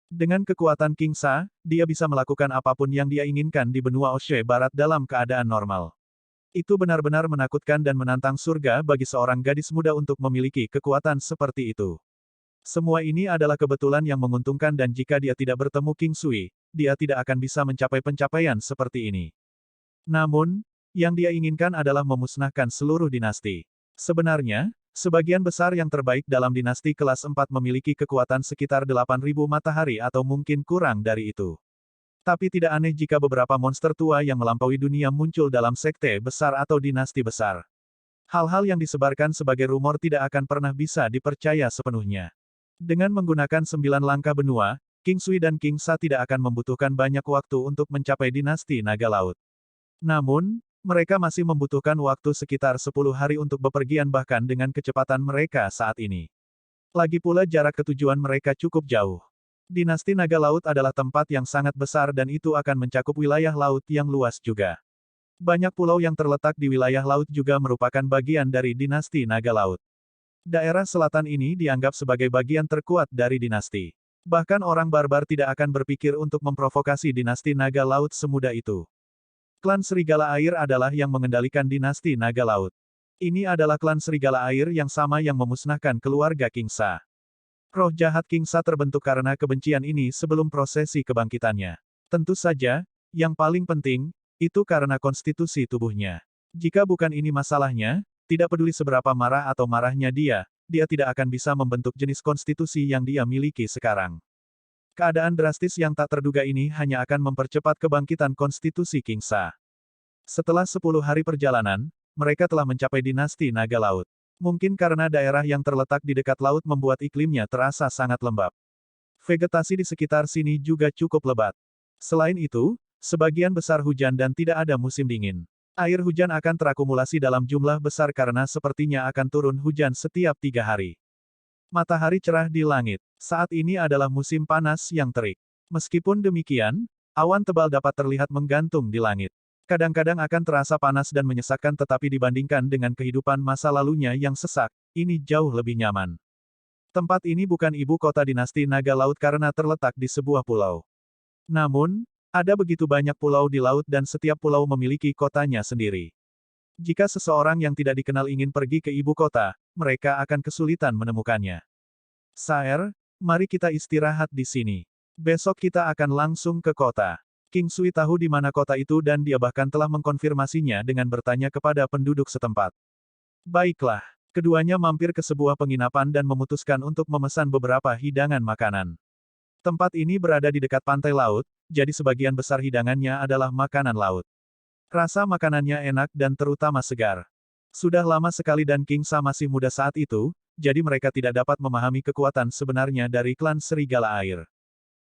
Dengan kekuatan King Sa, dia bisa melakukan apapun yang dia inginkan di benua Oshe Barat dalam keadaan normal. Itu benar-benar menakutkan dan menantang surga bagi seorang gadis muda untuk memiliki kekuatan seperti itu. Semua ini adalah kebetulan yang menguntungkan dan jika dia tidak bertemu King Sui, dia tidak akan bisa mencapai pencapaian seperti ini. Namun, yang dia inginkan adalah memusnahkan seluruh dinasti. Sebenarnya, sebagian besar yang terbaik dalam dinasti kelas 4 memiliki kekuatan sekitar 8.000 matahari atau mungkin kurang dari itu. Tapi tidak aneh jika beberapa monster tua yang melampaui dunia muncul dalam sekte besar atau dinasti besar. Hal-hal yang disebarkan sebagai rumor tidak akan pernah bisa dipercaya sepenuhnya. Dengan menggunakan 9 langkah benua, King Sui dan King Sa tidak akan membutuhkan banyak waktu untuk mencapai dinasti Naga Laut. Namun, mereka masih membutuhkan waktu sekitar 10 hari untuk bepergian bahkan dengan kecepatan mereka saat ini. Lagi pula jarak ketujuan mereka cukup jauh. Dinasti Naga Laut adalah tempat yang sangat besar dan itu akan mencakup wilayah laut yang luas juga. Banyak pulau yang terletak di wilayah laut juga merupakan bagian dari dinasti Naga Laut. Daerah selatan ini dianggap sebagai bagian terkuat dari dinasti. Bahkan orang barbar tidak akan berpikir untuk memprovokasi dinasti Naga Laut semudah itu. Klan Serigala Air adalah yang mengendalikan dinasti Naga Laut. Ini adalah klan Serigala Air yang sama yang memusnahkan keluarga King Sa. Roh jahat King Sa terbentuk karena kebencian ini sebelum prosesi kebangkitannya. Tentu saja, yang paling penting, itu karena konstitusi tubuhnya. Jika bukan ini masalahnya, tidak peduli seberapa marah atau marahnya dia tidak akan bisa membentuk jenis konstitusi yang dia miliki sekarang. Keadaan drastis yang tak terduga ini hanya akan mempercepat kebangkitan konstitusi King Sa. Setelah 10 hari perjalanan, mereka telah mencapai dinasti Naga Laut. Mungkin karena daerah yang terletak di dekat laut membuat iklimnya terasa sangat lembab. Vegetasi di sekitar sini juga cukup lebat. Selain itu, sebagian besar hujan dan tidak ada musim dingin. Air hujan akan terakumulasi dalam jumlah besar karena sepertinya akan turun hujan setiap 3 hari. Matahari cerah di langit. Saat ini adalah musim panas yang terik. Meskipun demikian, awan tebal dapat terlihat menggantung di langit. Kadang-kadang akan terasa panas dan menyesakkan tetapi dibandingkan dengan kehidupan masa lalunya yang sesak, ini jauh lebih nyaman. Tempat ini bukan ibu kota dinasti naga laut karena terletak di sebuah pulau. Namun, ada begitu banyak pulau di laut dan setiap pulau memiliki kotanya sendiri. Jika seseorang yang tidak dikenal ingin pergi ke ibu kota, mereka akan kesulitan menemukannya. Saer, mari kita istirahat di sini. Besok kita akan langsung ke kota. King Sui tahu di mana kota itu dan dia bahkan telah mengkonfirmasinya dengan bertanya kepada penduduk setempat. Baiklah. Keduanya mampir ke sebuah penginapan dan memutuskan untuk memesan beberapa hidangan makanan. Tempat ini berada di dekat pantai laut, jadi sebagian besar hidangannya adalah makanan laut. Rasa makanannya enak dan terutama segar. Sudah lama sekali dan King Sa masih muda saat itu, jadi mereka tidak dapat memahami kekuatan sebenarnya dari klan Serigala Air.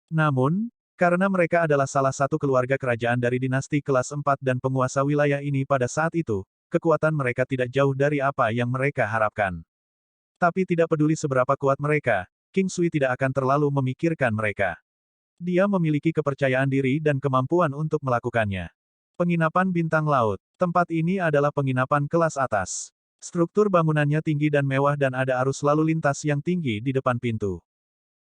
Namun, karena mereka adalah salah satu keluarga kerajaan dari dinasti kelas 4 dan penguasa wilayah ini pada saat itu, kekuatan mereka tidak jauh dari apa yang mereka harapkan. Tapi tidak peduli seberapa kuat mereka, King Sui tidak akan terlalu memikirkan mereka. Dia memiliki kepercayaan diri dan kemampuan untuk melakukannya. Penginapan bintang laut. Tempat ini adalah penginapan kelas atas. Struktur bangunannya tinggi dan mewah dan ada arus lalu lintas yang tinggi di depan pintu.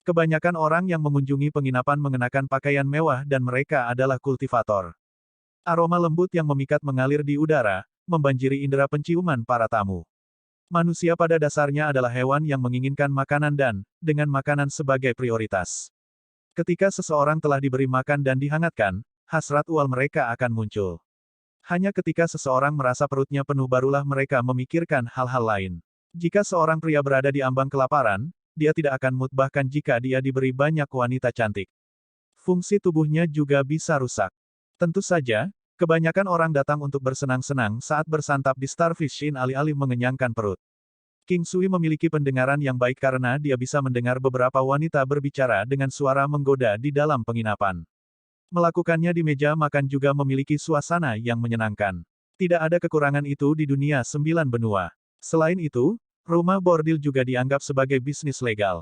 Kebanyakan orang yang mengunjungi penginapan mengenakan pakaian mewah dan mereka adalah kultivator. Aroma lembut yang memikat mengalir di udara, membanjiri indera penciuman para tamu. Manusia pada dasarnya adalah hewan yang menginginkan makanan dan, dengan makanan sebagai prioritas. Ketika seseorang telah diberi makan dan dihangatkan, hasrat ual mereka akan muncul. Hanya ketika seseorang merasa perutnya penuh barulah mereka memikirkan hal-hal lain. Jika seorang pria berada di ambang kelaparan, dia tidak akan mood bahkan jika dia diberi banyak wanita cantik. Fungsi tubuhnya juga bisa rusak. Tentu saja, kebanyakan orang datang untuk bersenang-senang saat bersantap di Starfish Inn alih-alih mengenyangkan perut. King Sui memiliki pendengaran yang baik karena dia bisa mendengar beberapa wanita berbicara dengan suara menggoda di dalam penginapan. Melakukannya di meja makan juga memiliki suasana yang menyenangkan. Tidak ada kekurangan itu di dunia 9 benua. Selain itu, rumah bordil juga dianggap sebagai bisnis legal.